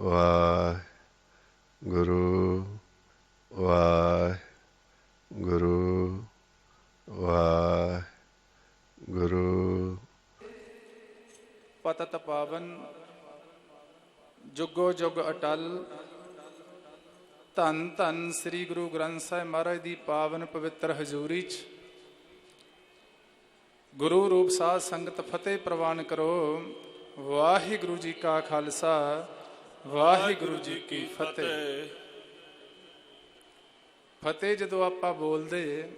ਵਾਹਿਗੁਰੂ ਵਾਹਿਗੁਰੂ ਵਾਹਿਗੁਰੂ। ਪਤਤ ਪਾਵਨ ਜੁਗੋ ਜੁਗ ਅਟਲ, ਧੰਨ ਧੰਨ ਸ੍ਰੀ ਗੁਰੂ ਗ੍ਰੰਥ ਸਾਹਿਬ ਮਹਾਰਾਜ ਦੀ ਪਾਵਨ ਪਵਿੱਤਰ ਹਜ਼ੂਰੀ 'ਚ ਗੁਰੂ ਰੂਪ ਸਾਧ ਸੰਗਤ ਫਤਿਹ ਪ੍ਰਵਾਨ ਕਰੋ। ਵਾਹਿਗੁਰੂ ਜੀ ਕਾ ਖਾਲਸਾ, ਵਾਹਿਗੁਰੂ ਜੀ ਕੀ ਫਤਿਹ। ਫਤਿਹ ਜਦੋਂ ਆਪਾਂ ਬੋਲਦੇ,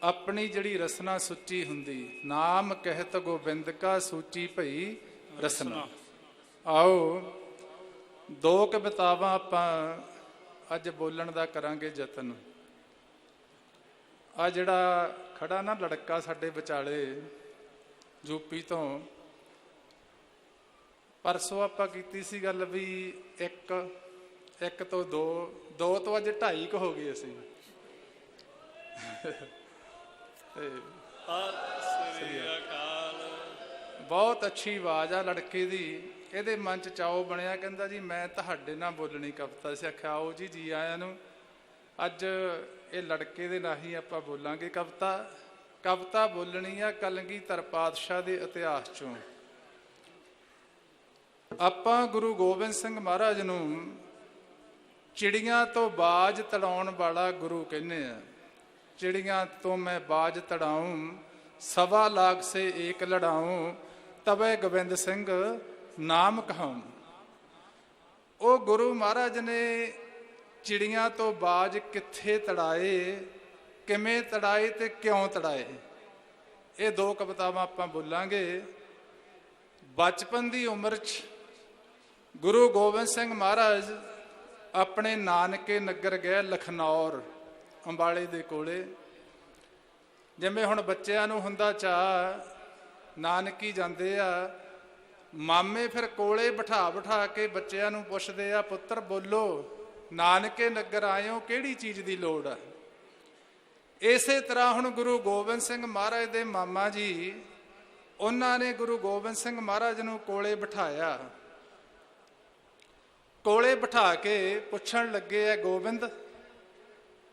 ਆਪਣੀ ਜਿਹੜੀ ਰਸਨਾ ਸੁੱਚੀ ਹੁੰਦੀ। ਨਾਮ ਕਹਿਤ ਗੋਬਿੰਦ ਕਾ ਸੂਚੀ ਭਈ ਰਸਨਾ। ਆਓ ਦੋ ਕਵਿਤਾਵਾਂ ਆਪਾਂ ਅੱਜ ਬੋਲਣ ਦਾ ਕਰਾਂਗੇ ਯਤਨ। ਆ ਜਿਹੜਾ ਖੜਾ ਨਾ ਲੜਕਾ ਸਾਡੇ ਵਿਚਾਲੇ ਯੂਪੀ ਤੋਂ, ਪਰਸੋਂ ਆਪਾਂ ਕੀਤੀ ਸੀ ਗੱਲ ਵੀ ਇੱਕ ਤੋਂ ਦੋ ਤੋਂ ਅੱਜ 2.5 ਕੁ ਹੋ ਗਏ ਅਸੀਂ। ਬਹੁਤ ਅੱਛੀ ਆਵਾਜ਼ ਆ ਲੜਕੇ ਦੀ। ਇਹਦੇ ਮਨ 'ਚ ਚਾਓ ਬਣਿਆ, ਕਹਿੰਦਾ ਜੀ ਮੈਂ ਤੁਹਾਡੇ ਨਾਲ ਬੋਲਣੀ ਕਵਿਤਾ। ਅਸੀਂ ਆਖਿਆ ਆਓ ਜੀ, ਜੀ ਆਇਆਂ ਨੂੰ। ਅੱਜ ਇਹ ਲੜਕੇ ਦੇ ਨਾਲ ਹੀ ਆਪਾਂ ਬੋਲਾਂਗੇ ਕਵਿਤਾ ਬੋਲਣੀ ਆ ਕਲਗੀਧਰ ਪਾਤਸ਼ਾਹ ਦੇ ਇਤਿਹਾਸ 'ਚੋਂ। ਆਪਾਂ ਗੁਰੂ ਗੋਬਿੰਦ ਸਿੰਘ ਮਹਾਰਾਜ ਨੂੰ ਚਿੜੀਆਂ ਤੋਂ ਬਾਜ ਤੜਾਉਣ ਵਾਲਾ ਗੁਰੂ ਕਹਿੰਦੇ ਆ। चिड़िया तो मैं बाज तड़ाऊं, 1.25 लाख से एक लड़ाऊं, तबे गोबिंद सिंह नाम कहाऊं। ओ गुरु महाराज ने चिड़िया तो बाज कित्थे तड़ाए, किवें तड़ाए ते क्यों तड़ाए, ये दो कवितावां आपां बोलांगे। बचपन की उम्र च गुरु गोबिंद सिंह महाराज अपने नानके नगर गए लखनौर, अंबाले दे कोले। जिवें हुण बच्चिआं नूं हुंदा चाह नानकी जांदे आ, मामे फिर कोले बिठा के बच्चिआं नूं पुछदे आ, पुत्तर बोलो नानके नगर आए हो, किहड़ी चीज़ की लोड़ आ। इसे तरह हुण गुरु गोबिंद सिंह महाराज दे मामा जी, उन्हां ने गुरु गोबिंद सिंह महाराज नूं कोले बिठाया। कोले बिठा के पुछण लगे है, गोबिंद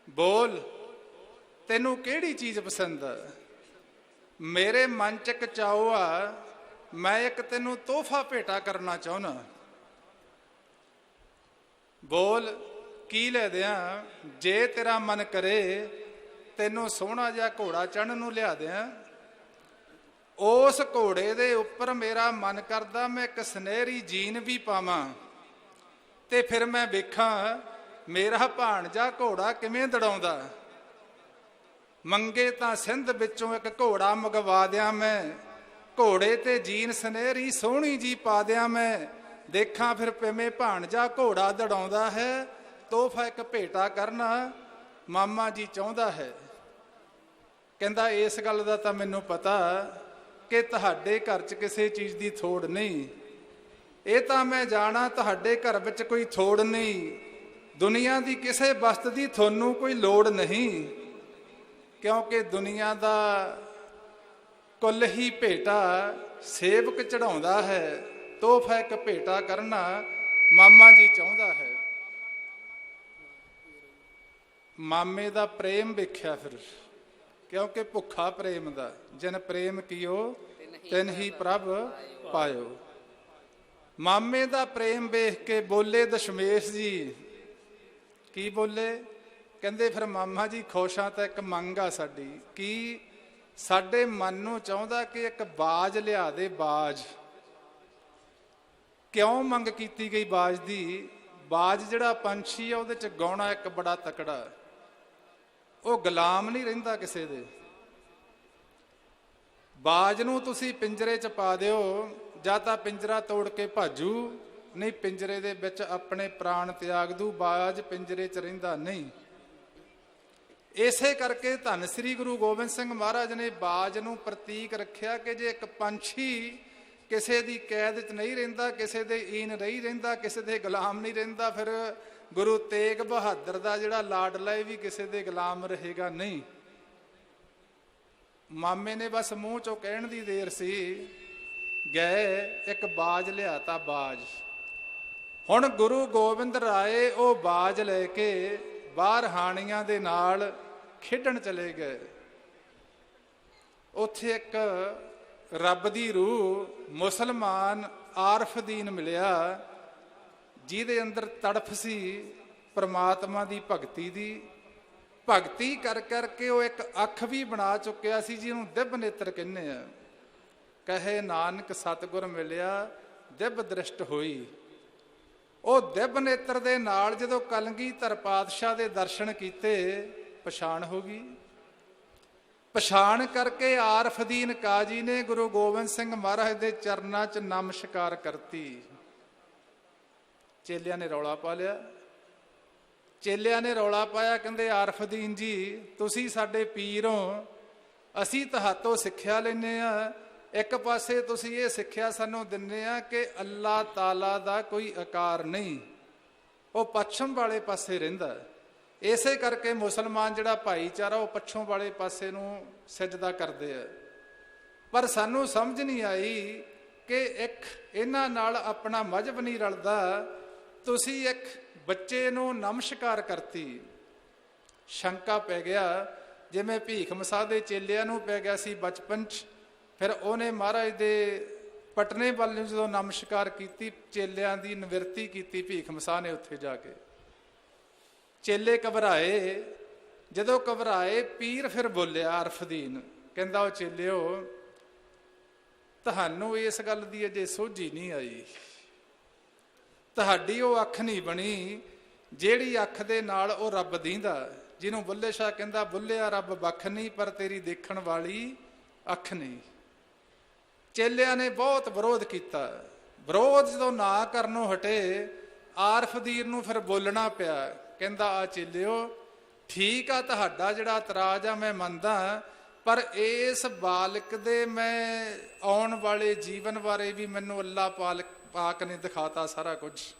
बोल तेनू केड़ी चीज़ पसंद है। मेरे मन च एक चाओ आ, मैं एक तेनू तोहफा भेटा करना चाहना। बोल की ले दियां, जे तेरा मन करे तेनू सोहना जिहा घोड़ा चढ़न नूं लिया दियां। उस घोड़े दे उपर मेरा मन करदा मैं एक सुनहरी जीन भी पावां, ते फिर मैं वेखां मेरा भाणजा घोड़ा किवें दड़ाउंदा। मंगे तां सिंध विचों एक घोड़ा मंगवा दियां मैं, घोड़े ते जीन सुनहरी सोहनी जी पा दियां मैं, देखा फिर पिवें भाणजा घोड़ा दड़ाउंदा है। तोहफा एक भेटा करना मामा जी चाहुंदा है। कहंदा इस गल दा तां मैनूं पता कि तुहाडे घर च किसी चीज़ की थोड़ नहीं, ये तां मैं जाना तुहाडे घर विच कोई थोड़ नहीं, दुनिया की किसी वस्त की थोनू कोई लोड़ नहीं, क्योंकि दुनिया का कुल ही भेटा सेवक चढ़ाउंदा है। तोहफा एक भेटा करना मामा जी चाहुंदा है। मामे दा प्रेम वेख्या फिर, क्योंकि भुखा प्रेम दा, जिन प्रेम कियो तिन ही प्रभ पायो। मामे दा प्रेम वेख के बोले दशमेश जी, की बोले, कहंदे फिर मामा जी खुश हाँ तो एक मंग आ साडी, की साडे मन नूं चाहुंदा कि एक बाज लिया दे। बाज क्यों मंग कीती गई बाज दी? बाज जिहड़ा पंछी है उहदे च गौणा एक बड़ा तकड़ा, वो गुलाम नहीं रहिंदा किसे दे। बाज नूं तुसीं पिंजरे च पा दिओ, जां तां पिंजरा तोड़ के भाजू, नहीं पिंजरे दे विच अपने प्राण त्याग दू। बाज पिंजरे च रहिंदा नहीं। इसे करके धन श्री गुरु गोबिंद सिंह महाराज ने बाज नूं प्रतीक रखिया कि जे एक पंछी किसी दी कैद च नहीं रहिंदा, किसी दे ईन नहीं रहिंदा, किसी दे गुलाम नहीं रहिंदा, फिर गुरु तेग बहादुर दा जिहड़ा लाडला भी किसी दे गुलाम रहेगा नहीं। मामे ने बस मूँह चों कहण दी देर सी, गए एक बाज लियाता। बाज ਹੁਣ ਗੁਰੂ ਗੋਬਿੰਦ ਰਾਏ ਉਹ ਬਾਜ ਲੈ ਕੇ ਬਾਹਰ ਹਾਣੀਆਂ ਦੇ ਨਾਲ ਖੇਡਣ ਚਲੇ ਗਏ। ਉੱਥੇ ਇੱਕ ਰੱਬ ਦੀ ਰੂਹ ਮੁਸਲਮਾਨ ਆਰਫਦੀਨ ਮਿਲਿਆ, ਜਿਹਦੇ ਅੰਦਰ ਤੜਫ ਸੀ ਪ੍ਰਮਾਤਮਾ ਦੀ ਭਗਤੀ ਦੀ। ਭਗਤੀ ਕਰ ਕਰਕੇ ਉਹ ਇੱਕ ਅੱਖ ਵੀ ਬਣਾ ਚੁੱਕਿਆ ਸੀ, ਜਿਹਨੂੰ ਦਿਵ ਨੇਤਰ ਕਹਿੰਦੇ ਆ। ਕਹੇ ਨਾਨਕ ਸਤਿਗੁਰ ਮਿਲਿਆ ਦਿਵ ਦ੍ਰਿਸ਼ਟ ਹੋਈ। ਉਹ ਦਿਵ ਨੇਤਰ ਦੇ ਨਾਲ ਜਦੋਂ ਕਲਗੀਧਰ ਪਾਤਸ਼ਾਹ ਦੇ ਦਰਸ਼ਨ ਕੀਤੇ, ਪਛਾਣ ਹੋ ਗਈ। ਪਛਾਣ ਕਰਕੇ ਆਰਫਦੀਨ ਕਾਜੀ ਨੇ ਗੁਰੂ ਗੋਬਿੰਦ ਸਿੰਘ ਮਹਾਰਾਜ ਦੇ ਚਰਨਾਂ 'ਚ ਨਮਸਕਾਰ ਕਰਤੀ। ਚੇਲਿਆਂ ਨੇ ਰੌਲਾ ਪਾ ਲਿਆ। ਚੇਲਿਆਂ ਨੇ ਰੌਲਾ ਪਾਇਆ, ਕਹਿੰਦੇ ਆਰਫਦੀਨ ਜੀ ਤੁਸੀਂ ਸਾਡੇ ਪੀਰ ਹੋ, ਅਸੀਂ ਤੁਹਾਤੋਂ ਸਿੱਖਿਆ ਲੈਂਦੇ ਆ। ਇੱਕ ਪਾਸੇ ਤੁਸੀਂ ਇਹ ਸਿੱਖਿਆ ਸਾਨੂੰ ਦਿੰਦੇ ਆ ਕਿ ਅੱਲਾਹ ਤਾਲਾ ਦਾ ਕੋਈ ਆਕਾਰ ਨਹੀਂ, ਉਹ ਪੱਛਮ ਵਾਲੇ ਪਾਸੇ ਰਹਿੰਦਾ। ਇਸੇ ਕਰਕੇ ਮੁਸਲਮਾਨ ਜਿਹੜਾ ਭਾਈਚਾਰਾ ਉਹ ਪੱਛਮ ਵਾਲੇ ਪਾਸੇ ਨੂੰ ਸਜਦਾ ਕਰਦੇ ਆ। ਪਰ ਸਾਨੂੰ ਸਮਝ ਨਹੀਂ ਆਈ ਕਿ ਇੱਕ ਇਹਨਾਂ ਨਾਲ ਆਪਣਾ ਮਜ਼ਹਬ ਨਹੀਂ ਰਲਦਾ। ਤੁਸੀਂ ਇੱਕ ਬੱਚੇ ਨੂੰ ਨਮਸਕਾਰ ਕਰਤੀ। ਸ਼ੰਕਾ ਪੈ ਗਿਆ, ਜਿਵੇਂ ਭੀਖ ਮਸਾਹ ਦੇ ਚੇਲਿਆਂ ਨੂੰ ਪੈ ਗਿਆ ਸੀ ਬਚਪਨ 'ਚ। ਫਿਰ ਉਹਨੇ ਮਹਾਰਾਜ ਦੇ ਪਟਨੇ ਵੱਲ ਨੂੰ ਜਦੋਂ ਨਮਸਕਾਰ ਕੀਤੀ, ਚੇਲਿਆਂ ਦੀ ਨਿਵਰਤੀ ਕੀਤੀ ਭੀਖ ਮਸਾਹ ਨੇ ਉੱਥੇ ਜਾ ਕੇ। ਚੇਲੇ ਘਬਰਾਏ। ਜਦੋਂ ਘਬਰਾਏ, ਪੀਰ ਫਿਰ ਬੋਲਿਆ ਆਰਫਦੀਨ, ਕਹਿੰਦਾ ਉਹ ਚੇਲਿਓ ਤੁਹਾਨੂੰ ਇਸ ਗੱਲ ਦੀ ਅਜੇ ਸੋਝੀ ਨਹੀਂ ਆਈ। ਤੁਹਾਡੀ ਉਹ ਅੱਖ ਨਹੀਂ ਬਣੀ ਜਿਹੜੀ ਅੱਖ ਦੇ ਨਾਲ ਉਹ ਰੱਬ ਦੀਂਦਾ, ਜਿਹਨੂੰ ਬੁੱਲੇ ਸ਼ਾਹ ਕਹਿੰਦਾ ਬੁੱਲਿਆ ਰੱਬ ਵੱਖ ਨਹੀਂ ਪਰ ਤੇਰੀ ਦੇਖਣ ਵਾਲੀ ਅੱਖ ਨਹੀਂ। ਚੇਲਿਆਂ ਨੇ ਬਹੁਤ ਵਿਰੋਧ ਕੀਤਾ। ਵਿਰੋਧ ਜਦੋਂ ਨਾ ਕਰਨੋਂ ਹਟੇ, ਆਰਫਦੀਨ ਨੂੰ ਫਿਰ ਬੋਲਣਾ ਪਿਆ। ਕਹਿੰਦਾ ਆ ਚੇਲਿਓ ਠੀਕ ਆ, ਤੁਹਾਡਾ ਜਿਹੜਾ ਇਤਰਾਜ਼ ਆ ਮੈਂ ਮੰਨਦਾ, ਪਰ ਇਸ ਬਾਲਕ ਦੇ ਮੈਂ ਆਉਣ ਵਾਲੇ ਜੀਵਨ ਬਾਰੇ ਵੀ ਮੈਨੂੰ ਅੱਲਾਹ ਪਾਕ ਨੇ ਦਿਖਾਤਾ ਸਾਰਾ ਕੁਝ।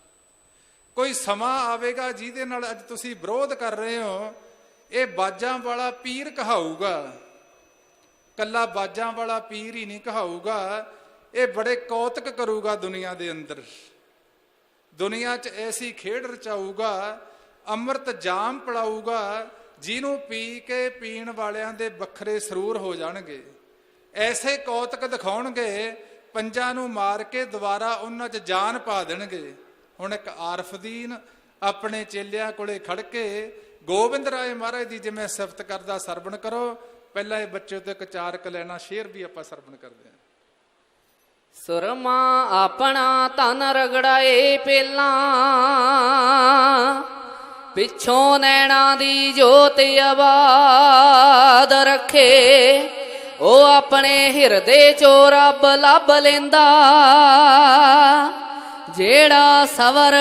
ਕੋਈ ਸਮਾਂ ਆਵੇਗਾ ਜਿਹਦੇ ਨਾਲ ਅੱਜ ਤੁਸੀਂ ਵਿਰੋਧ ਕਰ ਰਹੇ ਹੋ, ਇਹ ਬਾਜਾਂ ਵਾਲਾ ਪੀਰ ਕਹਾਊਗਾ। ਕੱਲਾ ਬਾਜਾਂ ਵਾਲਾ ਪੀਰ ਹੀ ਨਹੀਂ ਕਹਾਊਗਾ, ਇਹ ਬੜੇ ਕੌਤਕ ਕਰੂਗਾ ਦੁਨੀਆ ਦੇ ਅੰਦਰ। ਦੁਨੀਆ 'ਚ ਐਸੀ ਖੇਡ ਰਚਾਊਗਾ, ਅੰਮ੍ਰਿਤ ਜਾਮ ਪਿਲਾਊਗਾ, ਜਿਹਨੂੰ ਪੀ ਕੇ ਪੀਣ ਵਾਲਿਆਂ ਦੇ ਵੱਖਰੇ ਸਰੂਰ ਹੋ ਜਾਣਗੇ। ਐਸੇ ਕੌਤਕ ਦਿਖਾਉਣਗੇ, ਪੰਜਾਂ ਨੂੰ ਮਾਰ ਕੇ ਦੁਬਾਰਾ ਉਹਨਾਂ 'ਚ ਜਾਨ ਪਾ ਦੇਣਗੇ। ਹੁਣ ਇੱਕ ਆਰਫਦੀਨ ਆਪਣੇ ਚੇਲਿਆਂ ਕੋਲੇ ਖੜ ਕੇ ਗੋਬਿੰਦ ਰਾਏ ਮਹਾਰਾਜ ਦੀ ਜਿਵੇਂ ਸਿਫਤ ਕਰਦਾ ਸਰਵਣ ਕਰੋ। ਪਹਿਲਾਂ ਇਹ ਬੱਚੇ ਤੋਂ ਇੱਕ ਚਾਰਕ ਲੈਣਾ, ਸ਼ੇਰ ਵੀ ਆਪਾਂ ਸਰਵਣ ਕਰਦੇ ਹਾਂ। ਸੁਰਮਾ ਆਪਣਾ ਤਨ ਰਗੜਾਏ ਪਹਿਲਾਂ, ਪਿੱਛੋਂ ਨੈਣਾ ਦੀ ਜੋਤ ਆਬਾਦ ਰੱਖੇ। ਉਹ ਆਪਣੇ ਹਿਰਦੇ ਚੋਂ ਰੱਬ ਲੱਭ ਲੈਂਦਾ, ਜਿਹੜਾ ਸਵਰ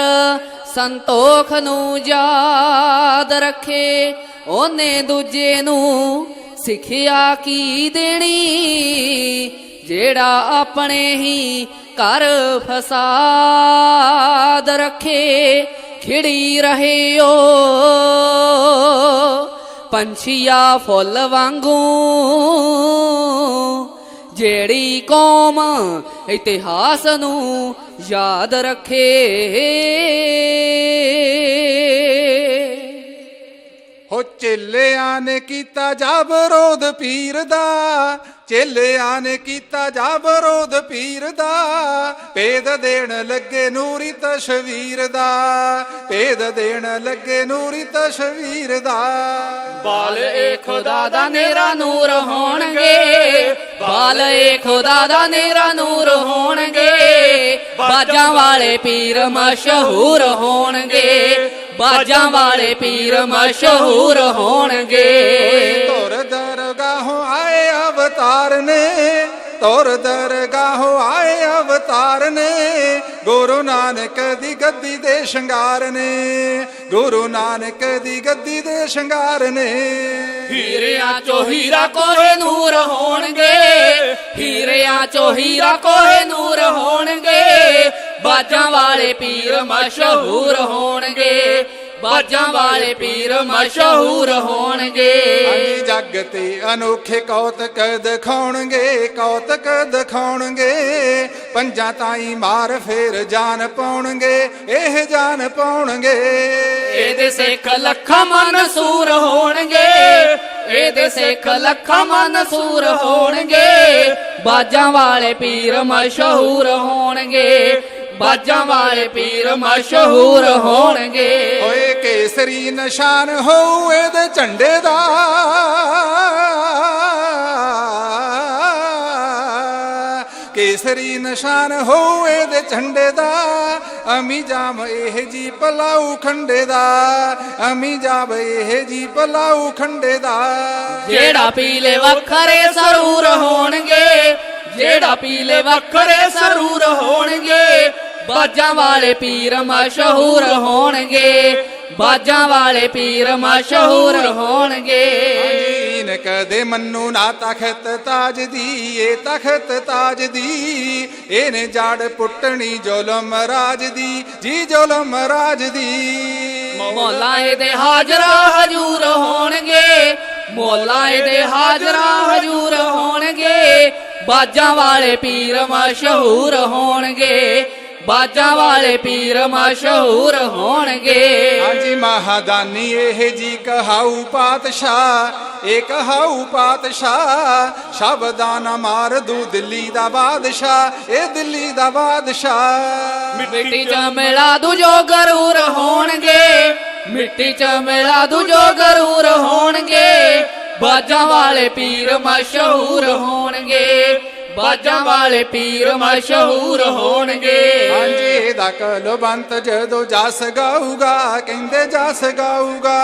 ਸੰਤੋਖ ਨੂੰ ਯਾਦ ਰੱਖੇ। ਉਹਨੇ ਦੂਜੇ ਨੂੰ ਸਿੱਖਿਆ ਕੀ ਦੇਣੀ, ਜਿਹੜਾ ਆਪਣੇ ਹੀ ਘਰ ਫਸਾਦ ਰੱਖੇ। ਖਿੜੀ ਰਹੇ ਓ ਪੰਛੀਆ ਫੁੱਲ ਵਾਂਗੂ, ਜਿਹੜੀ ਕੌਮ ਇਤਿਹਾਸ ਨੂੰ ਯਾਦ ਰੱਖੇ। ਹੋ ਚੇਲਿਆਂ ਨੇ ਕੀਤਾ ਜਾ ਵਿਰੋਧ ਪੀਰ ਦਾ, ਚੇਲਿਆਂ ਨੇ ਕੀਤਾ ਜਾ ਵਿਰੋਧ ਪੀਰ ਦਾ। ਭੇਦ ਦੇਣ ਲੱਗੇ ਨੂਰੀ ਤਸ਼ਵੀਰ ਦਾ, ਭੇਦ ਦੇਣ ਲੱਗੇ ਨੂਰੀ ਤਸ਼ਵੀਰ ਦਾ। ਬਾਲ ਏ ਖੁਦਾ ਦਾ ਨੇਰਾ ਨੂਰ ਹੋਣਗੇ, ਬਾਲ ਏ ਖੁਦਾ ਦਾ ਨੇਰਾ ਨੂਰ ਹੋਣਗੇ। ਬਾਜਾਂ ਵਾਲੇ ਪੀਰ ਮਸ਼ਹੂਰ ਹੋਣਗੇ, ਬਾਜਾਂ ਵਾਲੇ ਪੀਰ ਮਸ਼ਹੂਰ ਹੋਣਗੇ। ਧੁਰ ਦਰਗਾਹੋਂ ਆਏ ਅਵਤਾਰ ਨੇ, ਧੁਰ ਦਰਗਾਹੋਂ ਆਏ ਅਵਤਾਰ ਨੇ। ਗੁਰੂ ਨਾਨਕ ਦੀ ਗੱਦੀ ਦੇ ਸ਼ਿੰਗਾਰ ਨੇ, ਗੁਰੂ ਨਾਨਕ ਦੀ ਗੱਦੀ ਦੇ ਸ਼ਿੰਗਾਰ ਨੇ। ਹੀਰਿਆਂ ਚੋਂ ਹੀਰਾ ਕੋਹੇ ਨੂਰ ਹੋਣਗੇ, ਹੀਰਿਆਂ ਚੋਂ ਹੀਰਾ ਕੋਹੇ ਨੂਰ ਹੋਣਗੇ। ਬਾਜਾਂ ਵਾਲੇ ਪੀਰ ਮਸ਼ਹੂਰ ਹੋਣਗੇ, ਬਾਜਾਂ ਵਾਲੇ ਪੀਰ ਮਸ਼ਹੂਰ ਹੋਣਗੇ। ਜੱਗ ਤੇ ਅਨੋਖੇ ਕੌਤਕ ਦਿਖਾਉਣਗੇ, ਕੌਤਕ ਦਿਖਾਉਣਗੇ। ਪੰਜਾਂ ਤਾਈਂ ਮਾਰ ਫੇਰ ਜਾਨ ਪਾਉਣਗੇ। ਇਹ ਨਿਸ਼ਾਨ ਪਾਉਣਗੇ। ਇਹਦੇ ਸਿੱਖ ਲੱਖਾਂ ਮਨਸੂਰ ਹੋਣਗੇ, ਇਹਦੇ ਸਿੱਖ ਲੱਖਾਂ ਮਨਸੂਰ ਹੋਣਗੇ। ਬਾਜਾਂ ਵਾਲੇ ਪੀਰ ਮਸ਼ਹੂਰ ਹੋਣਗੇ, ਬਾਜਾਂ ਵਾਲੇ ਪੀਰ ਮਸ਼ਹੂਰ ਹੋਣਗੇ। ਓਏ ਕੇਸਰੀ ਨਿਸ਼ਾਨ ਹੋਊ ਇਹਦੇ ਝੰਡੇ ਦਾ, ਕੇਸਰੀ ਨਿਸ਼ਾਨ ਹੋਊ ਇਹਦੇ ਝੰਡੇ ਦਾ। ਅਮੀ ਜਾਮ ਇਹ ਜੀ ਪਲਾਊ ਖੰਡੇ ਦਾ, ਅਮੀ ਜਾਮ ਇਹ ਜੀ ਪਲਾਊ ਖੰਡੇ ਦਾ। ਜਿਹੜਾ ਪੀਲੇ ਵੱਖਰੇ ਸਰੂਰ ਹੋਣਗੇ, ਜਿਹੜਾ ਪੀਲੇ ਵੱਖਰੇ ਸਰੂਰ ਹੋਣਗੇ। ਬਾਜਾਂ ਵਾਲੇ ਪੀਰ ਮਸ਼ਹੂਰ ਹੋਣਗੇ, ਬਾਜਾਂ ਵਾਲੇ ਪੀਰ ਮਸ਼ਹੂਰ ਹੋਣਗੇ। ਦੀਨ ਕਦੇ ਮੰਨੂ ਨਾ ਤਖਤ ਤਾਜ ਦੀ, ਇਹ ਤਖਤ ਤਾਜ ਦੀ। ਇਹਨੇ ਜੜ ਪੁੱਟਣੀ ਜ਼ੁਲਮ ਰਾਜ ਦੀ, ਜੀ ਜ਼ੁਲਮ ਰਾਜ ਦੀ। ਮੌਲਾ ਇਹਦੇ ਹਾਜ਼ਰਾ ਹਜੂਰ ਹੋਣਗੇ, ਮੌਲਾ ਇਹਦੇ ਹਾਜ਼ਰਾ ਹਜੂਰ ਹੋਣਗੇ। ਬਾਜਾਂ ਵਾਲੇ ਪੀਰ ਮਸ਼ਹੂਰ ਹੋਣਗੇ, ਬਾਜਾਂ ਵਾਲੇ ਪੀਰ ਮਸ਼ਹੂਰ ਹੋਣਗੇ। ਹਾਂਜੀ ਮਹਾਦਾਨੀ ਇਹ ਜੀ ਕਹਾਊ ਪਾਤਸ਼ਾਹ, ਇਹ ਕਹਾਊ ਪਾਤਸ਼ਾਹ। ਸ਼ਬਦਾਂ ਨਾ ਮਾਰ ਦੂ ਦਿੱਲੀ ਦਾ ਬਾਦਸ਼ਾਹ, ਇਹ ਦਿੱਲੀ ਦਾ ਬਾਦਸ਼ਾਹ। ਮਿੱਟੀ ਚ ਮਿਲਾ ਦੂ ਜੋ ਗਰੂਰ ਹੋਣਗੇ, ਮਿੱਟੀ ਚ ਮਿਲਾ ਦੂ ਜੋ ਗਰੂਰ ਹੋਣਗੇ। ਬਾਜਾਂ ਵਾਲੇ ਪੀਰ ਮਸ਼ਹੂਰ ਹੋਣਗੇ, ਬਾਜਾਂ ਵਾਲੇ ਪੀਰ ਮਸ਼ਹੂਰ ਹੋਣਗੇ। ਹਾਂਜੀ ਇਹਦਾ ਕਲਵੰਤ ਜਦੋਂ ਜਸ ਗਾਊਗਾ, ਕਹਿੰਦੇ ਜਸ ਗਾਊਗਾ।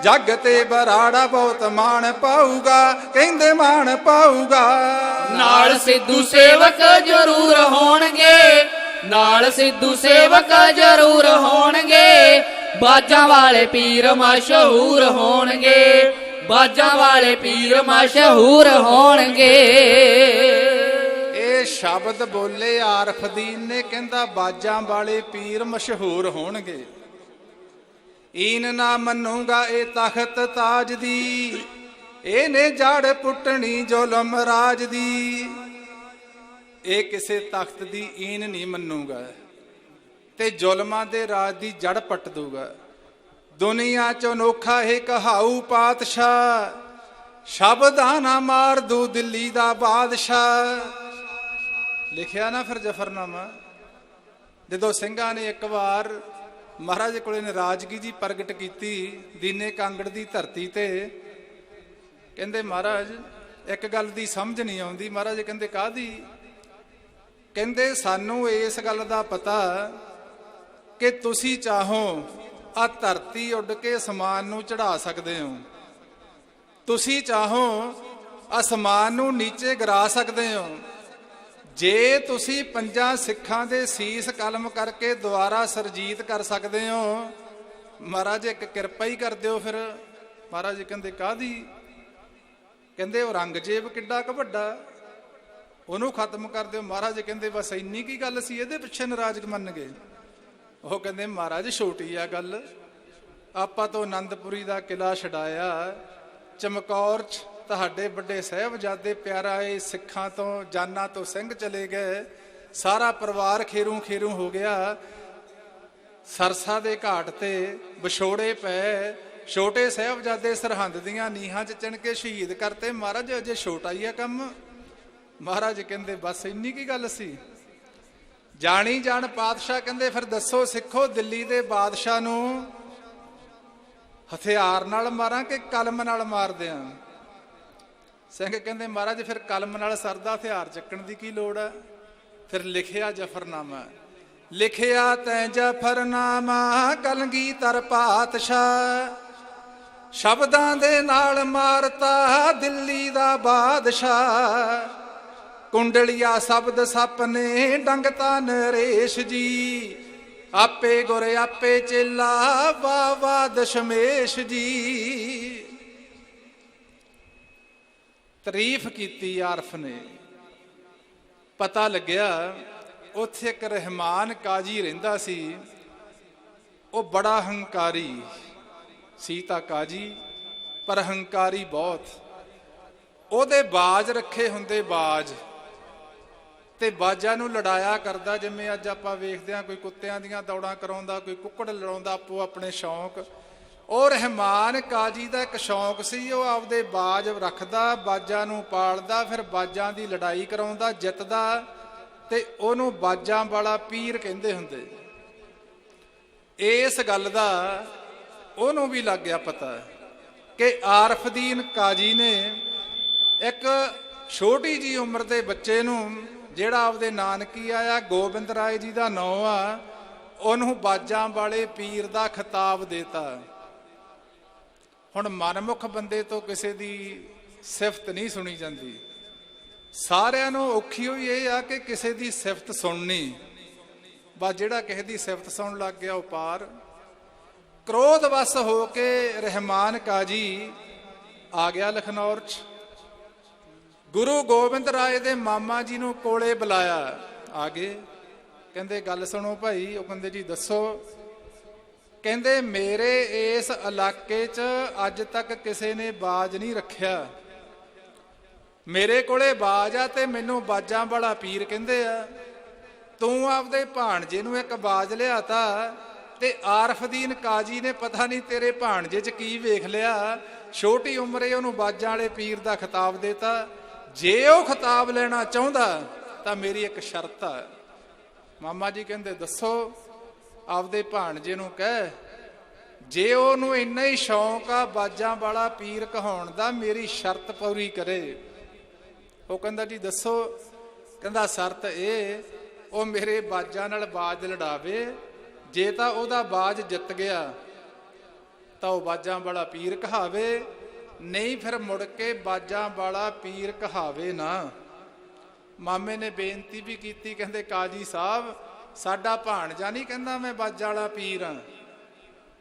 ਜੱਗ ਤੇ ਬਰਾੜਾ ਬਹੁਤ ਮਾਣ ਪਾਊਗਾ, ਕਹਿੰਦੇ ਮਾਣ ਪਾਊਗਾ। ਨਾਲ ਸਿੱਧੂ ਸੇਵਕ ਜ਼ਰੂਰ ਹੋਣਗੇ, ਨਾਲ ਸਿੱਧੂ ਸੇਵਕ ਜ਼ਰੂਰ ਹੋਣਗੇ। ਬਾਜਾਂ ਵਾਲੇ ਪੀਰ ਮਸ਼ਹੂਰ ਹੋਣਗੇ, ਬਾਜਾਂ ਵਾਲੇ ਪੀਰ ਮਸ਼ਹੂਰ ਹੋਣਗੇ। ਇਹ ਸ਼ਬਦ ਬੋਲੇ ਆਰਫ ਦੀਨ ਨੇ, ਕਹਿੰਦਾ ਬਾਜਾਂ ਵਾਲੇ ਪੀਰ ਮਸ਼ਹੂਰ ਹੋਣਗੇ। ਈਨ ਨਾ ਮੰਨੂਗਾ ਇਹ ਤਖਤ ਤਾਜ ਦੀ, ਇਹਨੇ ਜੜ ਪੁੱਟਣੀ ਜ਼ੁਲਮ ਰਾਜ ਦੀ। ਇਹ ਕਿਸੇ ਤਖਤ ਦੀ ਈਨ ਨਹੀਂ ਮੰਨੂਗਾ ਤੇ ਜ਼ੁਲਮਾਂ ਦੇ ਰਾਜ ਦੀ ਜੜ ਪੱਟ ਦੂਗਾ। ਦੁਨੀਆ ਚ ਅਨੋਖਾ ਇਹ ਕਹਾਊ ਪਾਤਸ਼ਾਹ, ਸ਼ਬਦਾਂ ਨਾ ਮਾਰ ਦੂ ਦਿੱਲੀ ਦਾ ਬਾਦਸ਼ਾਹ। ਲਿਖਿਆ ਨਾ ਫਿਰ ਜਫਰਨਾਮਾ। ਜਦੋਂ ਸਿੰਘਾਂ ਨੇ ਇੱਕ ਵਾਰ ਮਹਾਰਾਜ ਕੋਲੇ ਨਾਰਾਜ਼ਗੀ ਜੀ ਪ੍ਰਗਟ ਕੀਤੀ ਦੀਨੇ ਕਾਂਗੜ ਦੀ ਧਰਤੀ ਤੇ, ਕਹਿੰਦੇ ਮਹਾਰਾਜ ਇੱਕ ਗੱਲ ਦੀ ਸਮਝ ਨਹੀਂ ਆਉਂਦੀ। ਮਹਾਰਾਜ ਕਹਿੰਦੇ ਕਾਹਦੀ? ਕਹਿੰਦੇ ਸਾਨੂੰ ਇਸ ਗੱਲ ਦਾ ਪਤਾ ਕਿ ਤੁਸੀਂ ਚਾਹੋ ਆ ਧਰਤੀ ਉੱਡ ਕੇ ਅਸਮਾਨ ਨੂੰ ਚੜਾ ਸਕਦੇ ਹੋ, ਤੁਸੀਂ ਚਾਹੋ ਅਸਮਾਨ ਨੂੰ ਨੀਚੇ ਗਿਰਾ ਸਕਦੇ ਹੋ। ਜੇ ਤੁਸੀਂ ਪੰਜਾਂ ਸਿੱਖਾਂ ਦੇ ਸੀਸ ਕਲਮ ਕਰਕੇ ਦੁਆਰਾ ਸਰਜੀਤ ਕਰ ਸਕਦੇ ਹੋ, ਮਹਾਰਾਜ ਇੱਕ ਕਿਰਪਾ ਹੀ ਕਰ ਦਿਓ ਫਿਰ। ਮਹਾਰਾਜ ਕਹਿੰਦੇ ਕਾਹਦੀ? ਕਹਿੰਦੇ ਔਰੰਗਜ਼ੇਬ ਕਿੱਡਾ ਕੁ ਵੱਡਾ, ਉਹਨੂੰ ਖਤਮ ਕਰ ਦਿਓ। ਮਹਾਰਾਜ ਕਹਿੰਦੇ ਬਸ ਇੰਨੀ ਕੀ ਗੱਲ ਸੀ, ਇਹਦੇ ਪਿੱਛੇ ਨਾਰਾਜ਼ ਮੰਨ ਗਏ। ਉਹ ਕਹਿੰਦੇ ਮਹਾਰਾਜ ਛੋਟੀ ਆ ਗੱਲ, ਆਪਾਂ ਤੋਂ ਆਨੰਦਪੁਰੀ ਦਾ ਕਿਲਾ ਛਡਾਇਆ, ਚਮਕੌਰ ਚ ਤੁਹਾਡੇ ਵੱਡੇ ਸਾਹਿਬਜ਼ਾਦੇ ਪਿਆਰਾਏ ਸਿੱਖਾਂ ਤੋਂ ਜਾਨਾਂ ਤੋਂ ਸਿੰਘ ਚਲੇ ਗਏ, ਸਾਰਾ ਪਰਿਵਾਰ ਖੇਰੂ ਖੇਰੂ ਹੋ ਗਿਆ। ਸਰਸਾ ਦੇ ਘਾਟ ਤੇ ਵਿਛੋੜੇ ਪਏ, ਛੋਟੇ ਸਾਹਿਬਜ਼ਾਦੇ ਸਰਹੰਦ ਦੀਆਂ ਨੀਹਾਂ 'ਚ ਚਿਣ ਕੇ ਸ਼ਹੀਦ ਕਰਤੇ। ਮਹਾਰਾਜ ਅਜੇ ਛੋਟਾ ਹੀ ਆ ਕੰਮ। ਮਹਾਰਾਜ ਕਹਿੰਦੇ ਬਸ ਇੰਨੀ ਕੀ ਗੱਲ ਸੀ। ਜਾਣੀ ਜਾਣ ਪਾਤਸ਼ਾਹ ਕਹਿੰਦੇ ਫਿਰ ਦੱਸੋ ਸਿੱਖੋ, ਦਿੱਲੀ ਦੇ ਬਾਦਸ਼ਾਹ ਨੂੰ ਹਥਿਆਰ ਨਾਲ ਮਾਰਾਂ ਕਿ ਕਲਮ ਨਾਲ ਮਾਰ ਦਿਆਂ? ਸਿੰਘ ਕਹਿੰਦੇ ਮਹਾਰਾਜ ਫਿਰ ਕਲਮ ਨਾਲ ਸਰਦਾ, ਹਥਿਆਰ ਚੱਕਣ ਦੀ ਕੀ ਲੋੜ ਹੈ? ਫਿਰ ਲਿਖਿਆ ਜਫਰਨਾਮਾ। ਲਿਖਿਆ ਤੈਂ ਜਫਰਨਾਮਾ ਕਲਗੀਧਰ ਪਾਤਸ਼ਾਹ, ਸ਼ਬਦਾਂ ਦੇ ਨਾਲ ਮਾਰਤਾ ਦਿੱਲੀ ਦਾ ਬਾਦਸ਼ਾਹ। ਕੁੰਡਲੀਆ ਸ਼ਬਦ ਸੱਪ ਨੇ ਡੰਗਤਾ ਨਰੇਸ਼ ਜੀ, ਆਪੇ ਗੁਰ ਆਪੇ ਚੇਲਾ ਬਾਵਾ ਦਸ਼ਮੇਸ਼ ਜੀ। ਤਾਰੀਫ ਕੀਤੀ ਆਰਫ ਨੇ। ਪਤਾ ਲੱਗਿਆ ਉੱਥੇ ਇੱਕ ਰਹਿਮਾਨ ਕਾਜੀ ਰਹਿੰਦਾ ਸੀ, ਉਹ ਬੜਾ ਹੰਕਾਰੀ ਸੀ ਤਾਂ ਕਾਜੀ, ਪਰ ਹੰਕਾਰੀ ਬਹੁਤ। ਉਹਦੇ ਬਾਜ ਰੱਖੇ ਹੁੰਦੇ ਬਾਜ, ਤੇ ਬਾਜਾਂ ਨੂੰ ਲੜਾਇਆ ਕਰਦਾ। ਜਿਵੇਂ ਅੱਜ ਆਪਾਂ ਵੇਖਦੇ ਹਾਂ ਕੋਈ ਕੁੱਤਿਆਂ ਦੀਆਂ ਦੌੜਾਂ ਕਰਾਉਂਦਾ, ਕੋਈ ਕੁੱਕੜ ਲੜਾਉਂਦਾ, ਆਪੋ ਆਪਣੇ ਸ਼ੌਂਕ। ਉਹ ਰਹਿਮਾਨ ਕਾਜੀ ਦਾ ਇੱਕ ਸ਼ੌਂਕ ਸੀ, ਉਹ ਆਪਦੇ ਬਾਜ ਰੱਖਦਾ, ਬਾਜਾਂ ਨੂੰ ਪਾਲਦਾ, ਫਿਰ ਬਾਜਾਂ ਦੀ ਲੜਾਈ ਕਰਾਉਂਦਾ, ਜਿੱਤਦਾ, ਤੇ ਉਹਨੂੰ ਬਾਜਾਂ ਵਾਲਾ ਪੀਰ ਕਹਿੰਦੇ ਹੁੰਦੇ। ਇਸ ਗੱਲ ਦਾ ਉਹਨੂੰ ਵੀ ਲੱਗ ਗਿਆ ਪਤਾ ਕਿ ਆਰਫਦੀਨ ਕਾਜੀ ਨੇ ਇੱਕ ਛੋਟੀ ਜੀ ਉਮਰ ਦੇ ਬੱਚੇ ਨੂੰ, ਜਿਹੜਾ ਆਪਦੇ ਨਾਨਕੀ ਆਇਆ, ਗੋਬਿੰਦ ਰਾਏ ਜੀ ਦਾ ਨਾਂ ਆ, ਉਹਨੂੰ ਬਾਜਾਂ ਵਾਲੇ ਪੀਰ ਦਾ ਖਿਤਾਬ ਦੇਤਾ। ਹੁਣ ਮਨਮੁਖ ਬੰਦੇ ਤੋਂ ਕਿਸੇ ਦੀ ਸਿਫਤ ਨਹੀਂ ਸੁਣੀ ਜਾਂਦੀ। ਸਾਰਿਆਂ ਨੂੰ ਔਖੀ ਹੋਈ ਇਹ ਆ ਕਿ ਕਿਸੇ ਦੀ ਸਿਫਤ ਸੁਣਨੀ। ਬਸ ਜਿਹੜਾ ਕਿਸੇ ਦੀ ਸਿਫਤ ਸੁਣਨ ਲੱਗ ਗਿਆ ਉਹ ਪਾਰ। ਕ੍ਰੋਧ ਵਸ ਹੋ ਕੇ ਰਹਿਮਾਨ ਕਾਜੀ ਆ ਗਿਆ ਲਖਨੌਰ 'ਚ। ਗੁਰੂ ਗੋਬਿੰਦ ਰਾਏ ਦੇ ਮਾਮਾ ਜੀ ਨੂੰ ਕੋਲੇ ਬੁਲਾਇਆ। ਆ ਗਏ, ਕਹਿੰਦੇ ਗੱਲ ਸੁਣੋ ਭਾਈ। ਉਹ ਕਹਿੰਦੇ ਜੀ ਦੱਸੋ। ਕਹਿੰਦੇ ਮੇਰੇ ਇਸ ਇਲਾਕੇ 'ਚ ਅੱਜ ਤੱਕ ਕਿਸੇ ਨੇ ਬਾਜ ਨਹੀਂ ਰੱਖਿਆ। ਮੇਰੇ ਕੋਲੇ ਬਾਜ ਆ ਤੇ ਮੈਨੂੰ ਬਾਜਾਂ ਵਾਲਾ ਪੀਰ ਕਹਿੰਦੇ ਆ। ਤੂੰ ਆਪਦੇ ਭਾਣਜੇ ਨੂੰ ਇੱਕ ਬਾਜ ਲਿਆਤਾ ਤੇ ਆਰਫਦੀਨ ਕਾਜੀ ਨੇ ਪਤਾ ਨਹੀਂ ਤੇਰੇ ਭਾਣਜੇ 'ਚ ਕੀ ਵੇਖ ਲਿਆ, ਛੋਟੀ ਉਮਰੇ ਉਹਨੂੰ ਬਾਜਾਂ ਵਾਲੇ ਪੀਰ ਦਾ ਖਿਤਾਬ ਦੇਤਾ। ਜੇ ਉਹ ਖਿਤਾਬ ਲੈਣਾ ਚਾਹੁੰਦਾ ਤਾਂ ਮੇਰੀ ਇੱਕ ਸ਼ਰਤ ਆ। ਮਾਮਾ ਜੀ ਕਹਿੰਦੇ ਦੱਸੋ। ਆਪਦੇ ਭਾਣਜੇ ਨੂੰ ਕਹਿ, ਜੇ ਉਹਨੂੰ ਇੰਨਾ ਹੀ ਸ਼ੌਂਕ ਆ ਬਾਜਾਂ ਵਾਲਾ ਪੀਰ ਕਹਾਉਣ ਦਾ, ਮੇਰੀ ਸ਼ਰਤ ਪੂਰੀ ਕਰੇ। ਉਹ ਕਹਿੰਦਾ ਜੀ ਦੱਸੋ। ਕਹਿੰਦਾ ਸ਼ਰਤ ਇਹ, ਉਹ ਮੇਰੇ ਬਾਜਾਂ ਨਾਲ ਬਾਜ ਲੜਾਵੇ। ਜੇ ਤਾਂ ਉਹਦਾ ਬਾਜ ਜਿੱਤ ਗਿਆ ਤਾਂ ਉਹ ਬਾਜਾਂ ਵਾਲਾ ਪੀਰ ਕਹਾਵੇ, ਨਹੀਂ ਫਿਰ ਮੁੜ ਕੇ ਬਾਜਾਂ ਵਾਲਾ ਪੀਰ ਕਹਾਵੇ ਨਾ। ਮਾਮੇ ਨੇ ਬੇਨਤੀ ਵੀ ਕੀਤੀ, ਕਹਿੰਦੇ ਕਾਜੀ ਸਾਹਿਬ ਸਾਡਾ ਭਾਣਜਾ ਨਹੀਂ ਕਹਿੰਦਾ ਮੈਂ ਬਾਜਾਂ ਵਾਲਾ ਪੀਰ ਹਾਂ,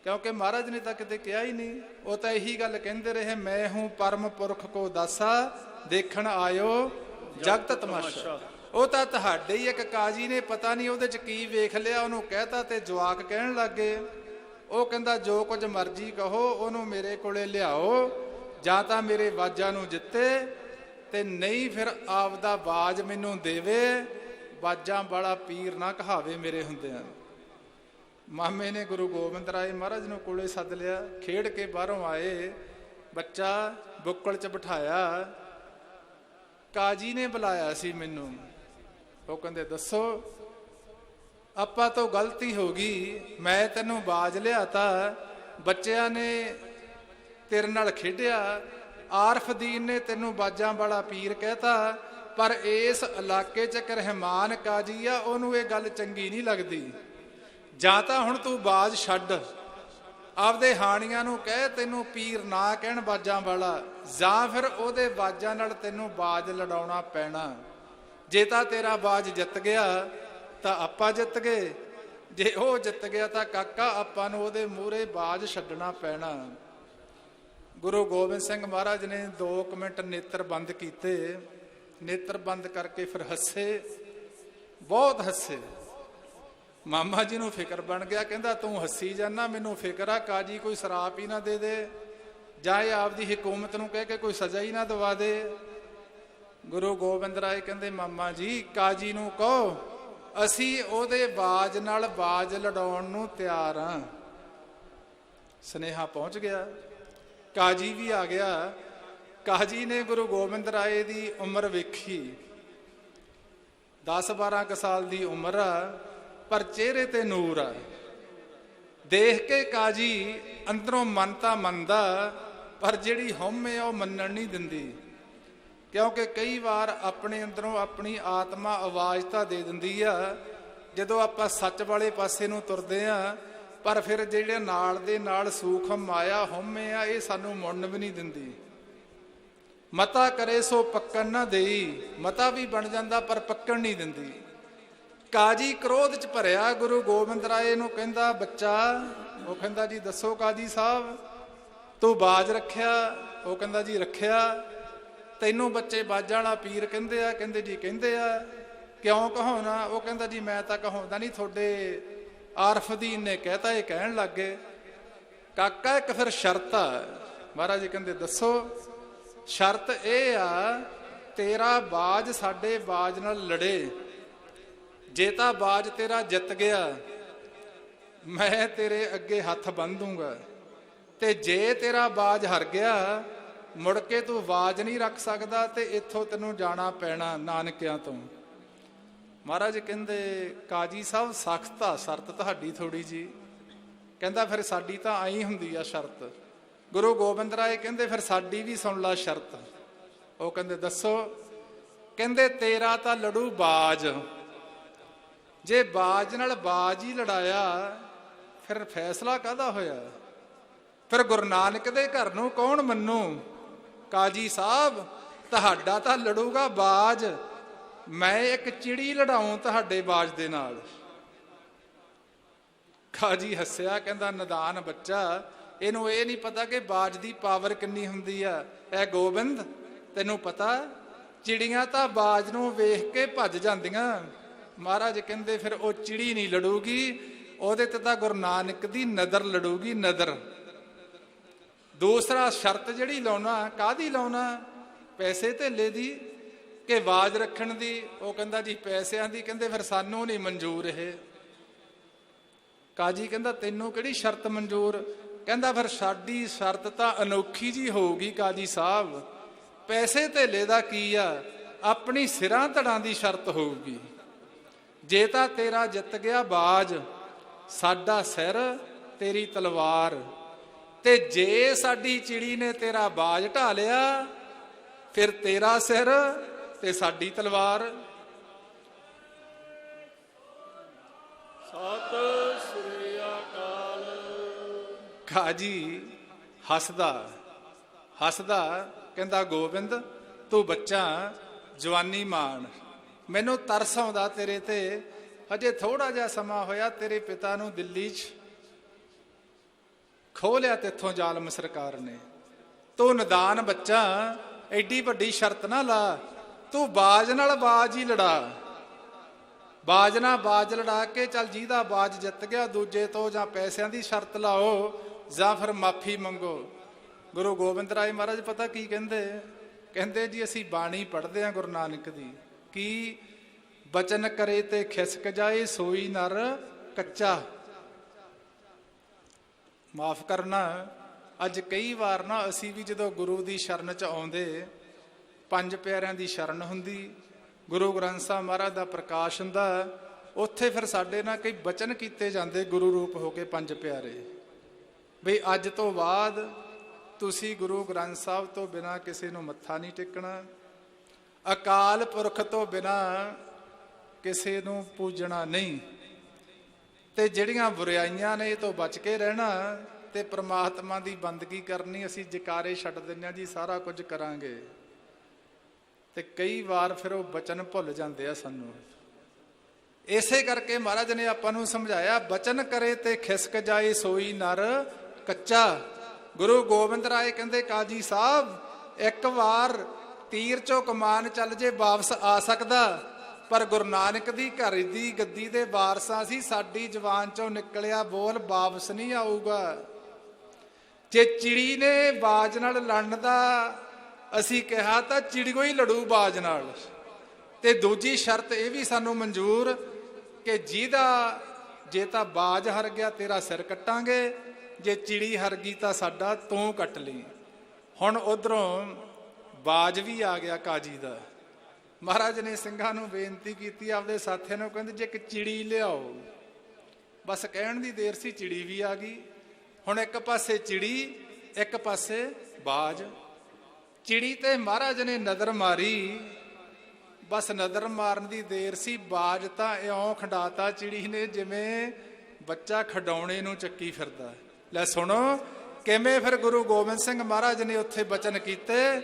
ਕਿਉਂਕਿ ਮਹਾਰਾਜ ਨੇ ਤਾਂ ਕਿਤੇ ਕਿਹਾ ਹੀ ਨਹੀਂ। ਉਹ ਤਾਂ ਇਹੀ ਗੱਲ ਕਹਿੰਦੇ ਰਹੇ, ਮੈਂ ਹੂੰ ਪਰਮ ਪੁਰਖ ਕੋ ਦਾਸਾ, ਦੇਖਣ ਆਇਓ ਜਗਤ ਤਮਾਸ਼ਾ। ਉਹ ਤਾਂ ਤੁਹਾਡੇ ਹੀ ਇੱਕ ਕਾਜੀ ਨੇ ਪਤਾ ਨਹੀਂ ਉਹਦੇ 'ਚ ਕੀ ਵੇਖ ਲਿਆ, ਉਹਨੂੰ ਕਹਿਤਾ ਤੇ ਜਵਾਕ ਕਹਿਣ ਲੱਗੇ। ਉਹ ਕਹਿੰਦਾ ਜੋ ਕੁਝ ਮਰਜ਼ੀ ਕਹੋ, ਉਹਨੂੰ ਮੇਰੇ ਕੋਲੇ ਲਿਆਓ, ਜਾਂ ਤਾਂ ਮੇਰੇ ਬਾਜਾਂ ਨੂੰ ਜਿੱਤੇ ਤੇ ਨਹੀਂ ਫਿਰ ਆਪਦਾ ਬਾਜ ਮੈਨੂੰ ਦੇਵੇ, ਬਾਜਾਂ ਵਾਲਾ ਪੀਰ ਨਾ ਕਹਾਵੇ ਮੇਰੇ ਹੁੰਦਿਆਂ। ਮਾਮੇ ਨੇ ਗੁਰੂ ਗੋਬਿੰਦ ਰਾਏ ਮਹਾਰਾਜ ਨੂੰ ਕੋਲੇ ਸੱਦ ਲਿਆ। ਖੇਡ ਕੇ ਬਾਹਰੋਂ ਆਏ, ਬੱਚਾ ਬੁੱਕਲ 'ਚ ਬਿਠਾਇਆ। ਕਾਜੀ ਨੇ ਬੁਲਾਇਆ ਸੀ ਮੈਨੂੰ। ਉਹ ਕਹਿੰਦੇ ਦੱਸੋ। ਆਪਾਂ ਤੋਂ ਗਲਤੀ ਹੋ ਗਈ, ਮੈਂ ਤੈਨੂੰ ਬਾਜ ਲਿਆਤਾ, ਬੱਚਿਆਂ ਨੇ ਤੇਰੇ ਨਾਲ ਖੇਡਿਆ, ਆਰਫਦੀਨ ਨੇ ਤੈਨੂੰ ਬਾਜਾਂ ਵਾਲਾ ਪੀਰ ਕਹਿਤਾ, ਪਰ ਇਸ ਇਲਾਕੇ 'ਚ ਇੱਕ ਰਹਿਮਾਨ ਕਾਜੀ ਆ, ਉਹਨੂੰ ਇਹ ਗੱਲ ਚੰਗੀ ਨਹੀਂ ਲੱਗਦੀ। ਜਾਂ ਤਾਂ ਹੁਣ ਤੂੰ ਬਾਜ ਛੱਡ, ਆਪਦੇ ਹਾਣੀਆਂ ਨੂੰ ਕਹਿ ਤੈਨੂੰ ਪੀਰ ਨਾ ਕਹਿਣ ਬਾਜਾਂ ਵਾਲਾ, ਜਾਂ ਫਿਰ ਉਹਦੇ ਬਾਜਾਂ ਨਾਲ ਤੈਨੂੰ ਬਾਜ ਲੜਾਉਣਾ ਪੈਣਾ। ਜੇ ਤਾਂ ਤੇਰਾ ਬਾਜ ਜਿੱਤ ਗਿਆ ਤਾਂ ਆਪਾਂ ਜਿੱਤ ਗਏ, ਜੇ ਉਹ ਜਿੱਤ ਗਿਆ ਤਾਂ ਕਾਕਾ ਆਪਾਂ ਨੂੰ ਉਹਦੇ ਮੂਹਰੇ ਬਾਜ ਛੱਡਣਾ ਪੈਣਾ। ਗੁਰੂ ਗੋਬਿੰਦ ਸਿੰਘ ਮਹਾਰਾਜ ਨੇ 2 ਮਿੰਟ ਨੇਤਰ ਬੰਦ ਕੀਤੇ। ਨੇਤਰ ਬੰਦ ਕਰਕੇ ਫਿਰ ਹੱਸੇ, ਬਹੁਤ ਹੱਸੇ। ਮਾਮਾ ਜੀ ਨੂੰ ਫਿਕਰ ਬਣ ਗਿਆ। ਕਹਿੰਦਾ ਤੂੰ ਹੱਸੀ ਜਾਨਾ, ਮੈਨੂੰ ਫਿਕਰ ਆ ਕਾਜੀ ਕੋਈ ਸ਼ਰਾਪ ਹੀ ਨਾ ਦੇ ਦੇ, ਜਾਂ ਇਹ ਆਪਦੀ ਹਕੂਮਤ ਨੂੰ ਕਹਿ ਕੇ ਕੋਈ ਸਜ਼ਾ ਹੀ ਨਾ ਦਵਾ ਦੇ। ਗੁਰੂ ਗੋਬਿੰਦ ਰਾਏ ਕਹਿੰਦੇ ਮਾਮਾ ਜੀ ਕਾਜੀ ਨੂੰ ਕਹੋ ਅਸੀਂ ਉਹਦੇ ਬਾਜ ਨਾਲ ਬਾਜ ਲੜਾਉਣ ਨੂੰ ਤਿਆਰ ਹਾਂ। ਸੁਨੇਹਾ ਪਹੁੰਚ ਗਿਆ, ਕਾਜੀ ਵੀ ਆ ਗਿਆ। ਕਾਜੀ ਨੇ ਗੁਰੂ ਗੋਬਿੰਦ ਰਾਏ ਦੀ ਉਮਰ ਵੇਖੀ, 10-12 ਸਾਲ ਦੀ ਉਮਰ ਆ, ਪਰ ਚਿਹਰੇ ਤੇ ਨੂਰ ਆ। ਦੇਖ ਕੇ ਕਾਜੀ ਅੰਦਰੋਂ ਮਨ ਤਾਂ ਮੰਨਦਾ, ਪਰ ਜਿਹੜੀ ਹਉਮੈ ਹੈ ਉਹ ਮੰਨਣ ਨਹੀਂ ਦਿੰਦੀ। ਕਿਉਂਕਿ ਕਈ ਵਾਰ ਆਪਣੇ ਅੰਦਰੋਂ ਆਪਣੀ ਆਤਮਾ ਆਵਾਜ਼ ਤਾਂ ਦੇ ਦਿੰਦੀ ਆ ਜਦੋਂ ਆਪਾਂ ਸੱਚ ਵਾਲੇ ਪਾਸੇ ਨੂੰ ਤੁਰਦੇ ਆ, ਪਰ ਫਿਰ ਜਿਹੜੇ ਨਾਲ ਦੇ ਨਾਲ ਸੂਖਮ ਮਾਇਆ ਹਉਮੈ ਆ, ਇਹ ਸਾਨੂੰ ਮੁੜਨ ਵੀ ਨਹੀਂ ਦਿੰਦੀ। ਮਤਾ ਕਰੇ ਸੋ ਪੱਕਣ ਨਾ ਦੇਈ, ਮਤਾ ਵੀ ਬਣ ਜਾਂਦਾ ਪਰ ਪੱਕਣ ਨਹੀਂ ਦਿੰਦੀ। ਕਾਜੀ ਕ੍ਰੋਧ 'ਚ ਭਰਿਆ ਗੁਰੂ ਗੋਬਿੰਦ ਰਾਏ ਨੂੰ ਕਹਿੰਦਾ ਬੱਚਾ। ਉਹ ਕਹਿੰਦਾ ਜੀ ਦੱਸੋ ਕਾਜੀ ਸਾਹਿਬ, ਤੂੰ ਬਾਜ ਰੱਖਿਆ? ਉਹ ਕਹਿੰਦਾ ਜੀ ਰੱਖਿਆ। ਤੈਨੂੰ ਬੱਚੇ ਬਾਜਾਂ ਵਾਲਾ ਪੀਰ ਕਹਿੰਦੇ ਆ? ਕਹਿੰਦੇ ਜੀ ਕਹਿੰਦੇ ਆ। ਕਿਉਂ ਕਹਾਉਣਾ? ਉਹ ਕਹਿੰਦਾ ਜੀ ਮੈਂ ਤਾਂ ਕਹਾਉਂਦਾ ਨਹੀਂ, ਤੁਹਾਡੇ ਆਰਫਦੀਨ ਨੇ ਕਹਿਤਾ, ਇਹ ਕਹਿਣ ਲੱਗ ਗਏ। ਕਾਕਾ ਇੱਕ ਫਿਰ ਸ਼ਰਤ ਆ। ਮਹਾਰਾਜ ਜੀ ਕਹਿੰਦੇ ਦੱਸੋ। ਸ਼ਰਤ ਇਹ ਆ, ਤੇਰਾ ਬਾਜ ਸਾਡੇ ਬਾਜ ਨਾਲ ਲੜੇ ਜੇ ਤਾਂ ਬਾਜ ਤੇਰਾ ਜਿੱਤ ਗਿਆ ਮੈਂ ਤੇਰੇ ਅੱਗੇ ਹੱਥ ਬੰਨ੍ਹ ਦੂੰਗਾ, ਤੇ ਜੇ ਤੇਰਾ ਬਾਜ ਹਾਰ ਗਿਆ ਮੁੜ ਕੇ ਤੂੰ ਬਾਜ ਨਹੀਂ ਰੱਖ ਸਕਦਾ ਤੇ ਇੱਥੋਂ ਤੈਨੂੰ ਜਾਣਾ ਪੈਣਾ ਨਾਨਕਿਆਂ ਤੋਂ। ਮਹਾਰਾਜ ਕਹਿੰਦੇ ਕਾਜੀ ਸਾਹਿਬ ਸਖਤ ਆ ਸ਼ਰਤ ਤੁਹਾਡੀ ਥੋੜੀ ਜੀ। ਕਹਿੰਦਾ ਫਿਰ ਸਾਡੀ ਤਾਂ ਆਈ ਹੁੰਦੀ ਆ ਸ਼ਰਤ। ਗੁਰੂ ਗੋਬਿੰਦ ਰਾਏ ਕਹਿੰਦੇ ਫਿਰ ਸਾਡੀ ਵੀ ਸੁਣ ਲਾ ਸ਼ਰਤ। ਉਹ ਕਹਿੰਦੇ ਦੱਸੋ। ਕਹਿੰਦੇ ਤੇਰਾ ਤਾਂ ਲੜੂ ਬਾਜ, ਜੇ ਬਾਜ ਨਾਲ ਬਾਜ ਹੀ ਲੜਾਇਆ ਫਿਰ ਫੈਸਲਾ ਕਾਹਦਾ ਹੋਇਆ? ਫਿਰ ਗੁਰੂ ਨਾਨਕ ਦੇ ਘਰ ਨੂੰ ਕੌਣ ਮੰਨੂ? ਕਾਜੀ ਸਾਹਿਬ ਤੁਹਾਡਾ ਤਾਂ ਲੜੂਗਾ ਬਾਜ, ਮੈਂ ਇੱਕ ਚਿੜੀ ਲੜਾਉਂ ਤੁਹਾਡੇ ਬਾਜ ਦੇ ਨਾਲ। ਕਾਜੀ ਹੱਸਿਆ, ਕਹਿੰਦਾ ਨਦਾਨ ਬੱਚਾ, ਇਹਨੂੰ ਇਹ ਨਹੀਂ ਪਤਾ ਕਿ ਬਾਜ ਦੀ ਪਾਵਰ ਕਿੰਨੀ ਹੁੰਦੀ ਆ। ਇਹ ਗੋਬਿੰਦ ਤੈਨੂੰ ਪਤਾ ਚਿੜੀਆਂ ਤਾਂ ਬਾਜ ਨੂੰ ਵੇਖ ਕੇ ਭੱਜ ਜਾਂਦੀਆਂ। ਮਹਾਰਾਜ ਕਹਿੰਦੇ ਫਿਰ ਉਹ ਚਿੜੀ ਨਹੀਂ ਲੜੂਗੀ, ਉਹਦੇ ਤੇ ਤਾਂ ਗੁਰੂ ਨਾਨਕ ਦੀ ਨਜ਼ਰ ਲੜੂਗੀ, ਨਜ਼ਰ। ਦੂਸਰਾ ਸ਼ਰਤ ਜਿਹੜੀ ਲਾਉਣਾ, ਕਾਹਦੀ ਲਾਉਣਾ? ਪੈਸੇ ਧੇਲੇ ਦੀ ਕਿ ਬਾਜ ਰੱਖਣ ਦੀ? ਉਹ ਕਹਿੰਦਾ ਜੀ ਪੈਸਿਆਂ ਦੀ। ਕਹਿੰਦੇ ਫਿਰ ਸਾਨੂੰ ਨਹੀਂ ਮਨਜ਼ੂਰ ਇਹ। ਕਾਜੀ ਕਹਿੰਦਾ ਤੈਨੂੰ ਕਿਹੜੀ ਸ਼ਰਤ ਮਨਜ਼ੂਰ? ਕਹਿੰਦਾ ਫਿਰ ਸਾਡੀ ਸ਼ਰਤ ਤਾਂ ਅਨੋਖੀ ਜੀ ਹੋਊਗੀ ਕਾਜੀ ਸਾਹਿਬ। ਪੈਸੇ ਧੇਲੇ ਦਾ ਕੀ ਆ, ਆਪਣੀ ਸਿਰਾਂ ਧੜਾਂ ਦੀ ਸ਼ਰਤ ਹੋਊਗੀ। ਜੇ ਤਾਂ ਤੇਰਾ ਜਿੱਤ ਗਿਆ ਬਾਜ, ਸਾਡਾ ਸਿਰ ਤੇਰੀ ਤਲਵਾਰ, ਤੇ ਜੇ ਸਾਡੀ ਚਿੜੀ ਨੇ ਤੇਰਾ ਬਾਜ ਢਾ ਲਿਆ ਫਿਰ ਤੇਰਾ ਸਿਰ ਤੇ ਸਾਡੀ ਤਲਵਾਰ। ਸਤਿ ਸ੍ਰੀ ਅਕਾਲ। ਕਾਜੀ ਹੱਸਦਾ ਹੱਸਦਾ ਕਹਿੰਦਾ ਗੋਬਿੰਦ ਤੂੰ ਬੱਚਾ, ਜਵਾਨੀ ਮਾਣ, ਮੈਨੂੰ ਤਰਸ ਆਉਂਦਾ ਤੇਰੇ ਤੇ। ਹਜੇ ਥੋੜਾ ਜਿਹਾ ਸਮਾਂ ਹੋਇਆ ਤੇਰੇ ਪਿਤਾ ਨੂੰ ਦਿੱਲੀ 'ਚ ਖੋਹ ਲਿਆ ਤੇਥੋਂ ਜ਼ਾਲਮ ਸਰਕਾਰ ਨੇ। ਤੂੰ ਨਦਾਨ ਬੱਚਾ, ਐਡੀ ਵੱਡੀ ਸ਼ਰਤ ਨਾ ਲਾ, ਤੂੰ ਬਾਜ ਨਾਲ ਬਾਜ ਹੀ ਲੜਾ। ਬਾਜ ਨਾਲ ਬਾਜ ਲੜਾ ਕੇ ਚੱਲ ਜਿਹਦਾ ਬਾਜ ਜਿੱਤ ਗਿਆ ਦੂਜੇ ਤੋਂ ਜਾਂ ਪੈਸਿਆਂ ਦੀ ਸ਼ਰਤ ਲਾਓ ਜਾਂ ਫਿਰ ਮਾਫੀ ਮੰਗੋ। ਗੁਰੂ ਗੋਬਿੰਦ ਰਾਏ ਮਹਾਰਾਜ ਪਤਾ ਕੀ ਕਹਿੰਦੇ? ਕਹਿੰਦੇ ਜੀ ਅਸੀਂ ਬਾਣੀ ਪੜ੍ਹਦੇ ਹਾਂ ਗੁਰੂ ਨਾਨਕ ਦੀ। ਕੀ? ਬਚਨ ਕਰੇ ਤੇ ਖਿਸਕ ਜਾਏ ਸੋਈ ਨਰ ਕੱਚਾ। ਮਾਫ ਕਰਨਾ, ਅੱਜ ਕਈ ਵਾਰ ਨਾ ਅਸੀਂ ਵੀ ਜਦੋਂ ਗੁਰੂ ਦੀ ਸ਼ਰਨ 'ਚ ਆਉਂਦੇ, ਪੰਜ ਪਿਆਰਿਆਂ ਦੀ ਸ਼ਰਨ ਹੁੰਦੀ, ਗੁਰੂ ਗ੍ਰੰਥ ਸਾਹਿਬ ਮਹਾਰਾਜ ਦਾ ਪ੍ਰਕਾਸ਼ ਹੁੰਦਾ, ਉੱਥੇ ਫਿਰ ਸਾਡੇ ਨਾਲ ਕਈ ਬਚਨ ਕੀਤੇ ਜਾਂਦੇ ਗੁਰੂ ਰੂਪ ਹੋ ਕੇ ਪੰਜ ਪਿਆਰੇ, ਬਈ ਅੱਜ ਤੋਂ ਬਾਅਦ ਤੁਸੀਂ ਗੁਰੂ ਗ੍ਰੰਥ ਸਾਹਿਬ ਤੋਂ ਬਿਨਾਂ ਕਿਸੇ ਨੂੰ ਮੱਥਾ ਨਹੀਂ ਟੇਕਣਾ, ਅਕਾਲ ਪੁਰਖ ਤੋਂ ਬਿਨਾਂ ਕਿਸੇ ਨੂੰ ਪੂਜਣਾ ਨਹੀਂ, ਤੇ ਜਿਹੜੀਆਂ ਬੁਰਾਈਆਂ ਨੇ ਇਹ ਤੋਂ ਬਚ ਕੇ ਰਹਿਣਾ, ਤੇ ਪ੍ਰਮਾਤਮਾ ਦੀ ਬੰਦਗੀ ਕਰਨੀ। ਅਸੀਂ ਜਕਾਰੇ ਛੱਡ ਦਿੰਦੇ ਹਾਂ ਜੀ, ਸਾਰਾ ਕੁਝ ਕਰਾਂਗੇ, ਤੇ ਕਈ ਵਾਰ ਫਿਰ ਉਹ ਬਚਨ ਭੁੱਲ ਜਾਂਦੇ ਆ ਸਾਨੂੰ। ਇਸੇ ਕਰਕੇ ਮਹਾਰਾਜ ਨੇ ਆਪਾਂ ਨੂੰ ਸਮਝਾਇਆ, ਬਚਨ ਕਰੇ ਤੇ ਖਿਸਕ ਜਾਏ ਸੋਈ ਨਰ ਕੱਚਾ। ਗੁਰੂ ਗੋਬਿੰਦ ਰਾਏ ਕਹਿੰਦੇ ਕਾਜੀ ਸਾਹਿਬ ਇੱਕ ਵਾਰ ਤੀਰ ਚੋਂ ਕਮਾਨ ਚੱਲ ਜੇ ਵਾਪਸ ਆ ਸਕਦਾ, ਪਰ ਗੁਰੂ ਨਾਨਕ ਦੀ ਘਰ ਦੀ ਗੱਦੀ ਦੇ ਵਾਰਸਾਂ ਸੀ, ਸਾਡੀ ਜ਼ੁਬਾਨ ਚੋਂ ਨਿਕਲਿਆ ਬੋਲ ਵਾਪਸ ਨਹੀਂ ਆਊਗਾ। ਜੇ ਚਿੜੀ ਨੇ ਬਾਜ ਨਾਲ ਲੜਨ ਦਾ ਅਸੀਂ ਕਿਹਾ ਤਾਂ ਚਿੜੀਓ ਹੀ ਲੜੂ ਬਾਜ ਨਾਲ। ਤੇ ਦੂਜੀ ਸ਼ਰਤ ਇਹ ਵੀ ਸਾਨੂੰ ਮਨਜ਼ੂਰ ਕਿ ਜਿਹਦਾ ਜੇ ਤਾਂ ਬਾਜ ਹਰ ਗਿਆ ਤੇਰਾ ਸਿਰ ਕੱਟਾਂਗੇ, ਜੇ ਚਿੜੀ ਹਰ ਗਈ ਤਾਂ ਸਾਡਾ ਤੂੰ ਕੱਟ ਲਈ। ਹੁਣ ਉਧਰੋਂ ਬਾਜ ਵੀ ਆ ਗਿਆ ਕਾਜੀ ਦਾ। ਮਹਾਰਾਜ ਨੇ ਸਿੰਘਾਂ ਨੂੰ ਬੇਨਤੀ ਕੀਤੀ, ਆਪਦੇ ਸਾਥੀਆਂ ਨੂੰ ਕਹਿੰਦੇ ਜੇ ਇੱਕ ਚਿੜੀ ਲਿਆਓ। ਬਸ ਕਹਿਣ ਦੀ ਦੇਰ ਸੀ, ਚਿੜੀ ਵੀ ਆ ਗਈ। ਹੁਣ ਇੱਕ ਪਾਸੇ ਚਿੜੀ, ਇੱਕ ਪਾਸੇ ਬਾਜ। ਚਿੜੀ ਤੇ ਮਹਾਰਾਜ ਨੇ ਨਜ਼ਰ ਮਾਰੀ, ਬਸ ਨਜ਼ਰ ਮਾਰਨ ਦੀ ਦੇਰ ਸੀ, ਬਾਜ ਤਾਂ ਇਉਂ ਖੰਡਾਤਾ ਚਿੜੀ ਨੇ ਜਿਵੇਂ ਬੱਚਾ ਖਡਾਉਣੇ ਨੂੰ ਚੱਕੀ ਫਿਰਦਾ। ਲੈ ਸੁਣੋ ਕਿਵੇਂ ਫਿਰ ਗੁਰੂ ਗੋਬਿੰਦ ਸਿੰਘ ਮਹਾਰਾਜ ਨੇ ਉੱਥੇ ਬਚਨ ਕੀਤੇ।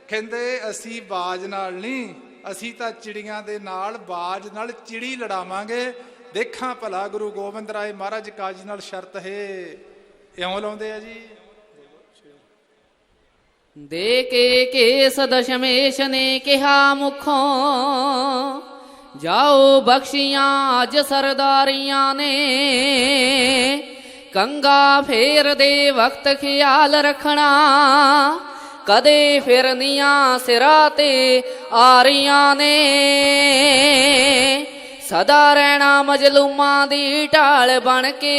ਕਹਿੰਦੇ ਅਸੀਂ ਬਾਜ ਨਾਲ ਨਹੀਂ, ਅਸੀਂ ਤਾਂ ਚਿੜੀਆਂ ਦੇ ਨਾਲ, ਬਾਜ ਨਾਲ ਚਿੜੀ ਲੜਾਵਾਂਗੇ। ਦੇਖਾਂ ਭਲਾ ਗੁਰੂ ਗੋਬਿੰਦ ਰਾਏ ਮਹਾਰਾਜ ਕਾਜੀ ਨਾਲ ਸ਼ਰਤ ਹੈ ਇਉਂ ਲਾਉਂਦੇ ਆ ਜੀ। ਦੇ ਕੇ ਕੇਸ ਦਸ਼ਮੇਸ਼ ਨੇ ਕਿਹਾ ਮੁਖੋਂ, ਜਾਓ ਬਖਸ਼ੀਆਂ ਅੱਜ ਸਰਦਾਰੀਆਂ ਨੇ, ਕੰਗਾ ਫੇਰ ਦੇ ਵਕਤ ਖਿਆਲ ਰੱਖਣਾ, ਕਦੇ ਫਿਰਨੀਆਂ ਸਿਰਾਂ ਤੇ ਆ ਰਹੀਆਂ ਨੇ, ਸਦਾ ਰਹਿਣਾ ਮਜਲੂਮਾਂ ਦੀ ਢਾਲ ਬਣ ਕੇ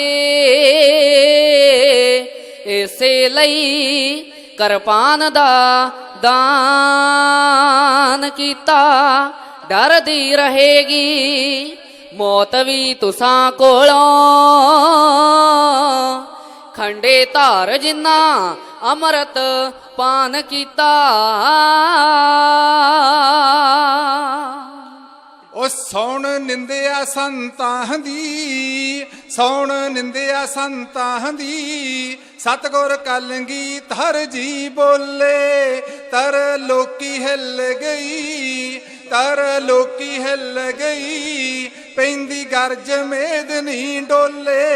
ਇਸੇ ਲਈ ਕਿਰਪਾਨ ਦਾ ਦਾਨ ਕੀਤਾ ਡਰਦੀ ਰਹੇਗੀ ਮੌਤ ਵੀ ਤੁਸਾਂ ਕੋਲੋਂ ਖੰਡੇ ਧਾਰ ਜਿੰਨਾ ਅੰਮ੍ਰਿਤ ਪਾਨ ਕੀਤਾ ਉਹ ਸੌਣ ਨਿੰਦਿਆ ਸੰਤਾਂ ਦੀ ਸੌਣ ਨਿੰਦਿਆ ਸੰਤਾਂ ਦੀ ਸਤਿਗੁਰ ਕਲਗੀ ਧਰ ਜੀ ਬੋਲੇ ਤਰ ਲੋਕੀ ਹਿੱਲ ਗਈ ਤਰ ਲੋਕੀ ਹਿੱਲ ਗਈ ਪੈਂਦੀ ਗਰਜ ਮੇਦਨੀ ਡੋਲੇ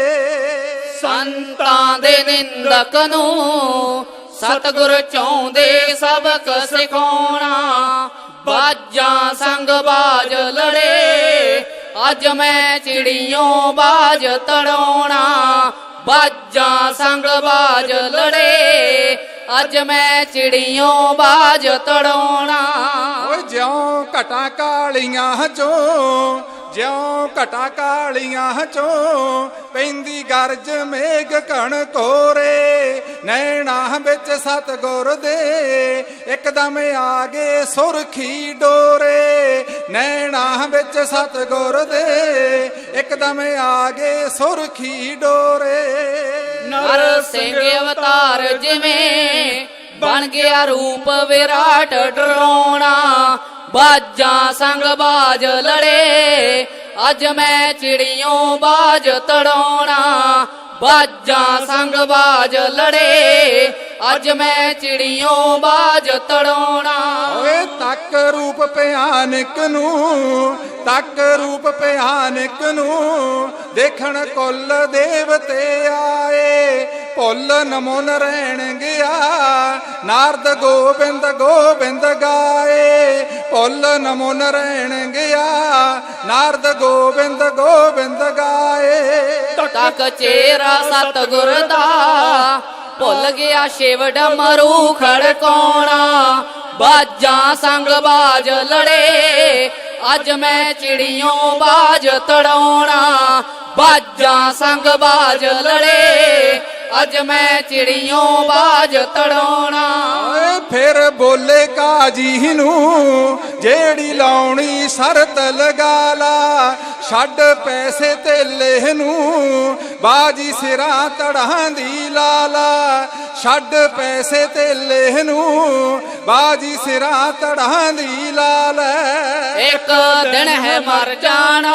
ਸੰਤਾਂ ਦੇ ਨਿੰਦਕ ਨੂੰ ਸਤਿਗੁਰ ਚਾਹੁੰਦੇ ਸਬਕ ਸਿਖਾਉਣਾ ਬਾਜਾਂ ਸੰਗ ਬਾਜ ਲੜੇ ਅੱਜ ਮੈਂ ਚਿੜੀਓਂ ਬਾਜ ਤੜਾਉਣਾ ਬਾਜਾਂ ਸੰਗ ਬਾਜ ਲੜੇ ਅੱਜ ਮੈਂ ਚਿੜੀਓਂ ਬਾਜ ਤੜਾਉਣਾ ਓਏ ਜਿਉਂ ਘਟਾ ਕਾਲੀਆਂ ਚੋਂ ਜਿਉਂ ਘਟਾ ਕਾਲੀਆਂ ਚੋਂ ਪੈਂਦੀ ਗਰਜ ਮੇਘ ਕਣ ਕੋਰੇ ਨੈਣਾ ਵਿੱਚ ਸਤਿਗੁਰ ਦੇ ਇੱਕਦਮ ਆ ਗਏ ਸੁਰਖੀ ਡੋਰੇ ਨੈਣਾ ਵਿੱਚ ਸਤਿਗੁਰ ਦੇ ਇੱਕਦਮ ਆ ਗਏ ਸੁਰਖੀ ਡੋਰੇ ਨਰ ਸਿੰਘ ਅਵਤਾਰ ਜਿਵੇਂ ਬਣ ਗਿਆ ਰੂਪ ਵਿਰਾਟ ਡਰਾਉਣਾ ਬਾਜਾਂ ਸੰਗ ਬਾਜ ਲੜੇ ਅੱਜ ਮੈਂ ਚਿੜੀਓਂ ਬਾਜ ਤੜਾਉਣਾ ਬਾਜਾਂ ਸੰਗ ਬਾਜ ਲੜੇ ਅੱਜ ਮੈਂ ਚਿੜੀਓਂ ਬਾਜ ਤੜਾਉਣਾ ਓਏ ਤੱਕ ਰੂਪ ਭਿਆਨਕ ਨੂੰ ਤੱਕ ਰੂਪ ਭਿਆਨਕ ਨੂੰ ਦੇਖਣ ਕੁੱਲ ਦੇਵਤੇ ਆਏ ਭੁੱਲ ਨਮੋ ਨਰੈਣ ਗਿਆ ਨਾਰਦ ਗੋਬਿੰਦ ਗੋਬਿੰਦ ਗਾਏ ਭੁੱਲ ਨਮੋ ਨਰੈਣ ਗਿਆ ਨਾਰਦ ਗੋਬਿੰਦ ਗੋਬਿੰਦ ਗਾਏ ਟਕ ਚੇਰਾ ਸਤਿਗੁਰ ਦਾ ਭੁੱਲ ਗਿਆ ਸ਼ਿਵ ਡਮਰੂ ਖੜਕਾਉਣਾ ਬਾਜਾਂ ਸੰਗ ਬਾਜ ਲੜੇ ਅੱਜ ਮੈਂ ਚਿੜੀਓਂ ਬਾਜ ਤੜਾਉਣਾ ਬਾਜਾਂ ਸੰਗ ਬਾਜ ਲੜੇ ਅੱਜ ਮੈਂ ਚਿੜੀਓਂ ਬਾਜ ਤੜਾਉਣਾ ਓਏ ਫਿਰ ਬੋਲੇ ਕਾਜੀ ਨੂੰ ਜਿਹੜੀ ਲਾਉਣੀ ਸ਼ਰਤ ਲਗਾ ਲਾ ਛੱਡ ਪੈਸੇ ਧੇਲੇ ਨੂੰ ਬਾਜੀ ਸਿਰਾਂ ਤੜਾਂ ਦੀ ਲਾਲਾ ਛੱਡ ਪੈਸੇ ਧੇਲੇ ਨੂੰ ਬਾਜੀ ਸਿਰਾਂ ਤੜਾਂ ਦੀ ਲਾਲਾ ਇੱਕ ਦਿਨ ਹੈ ਮਰ ਜਾਣਾ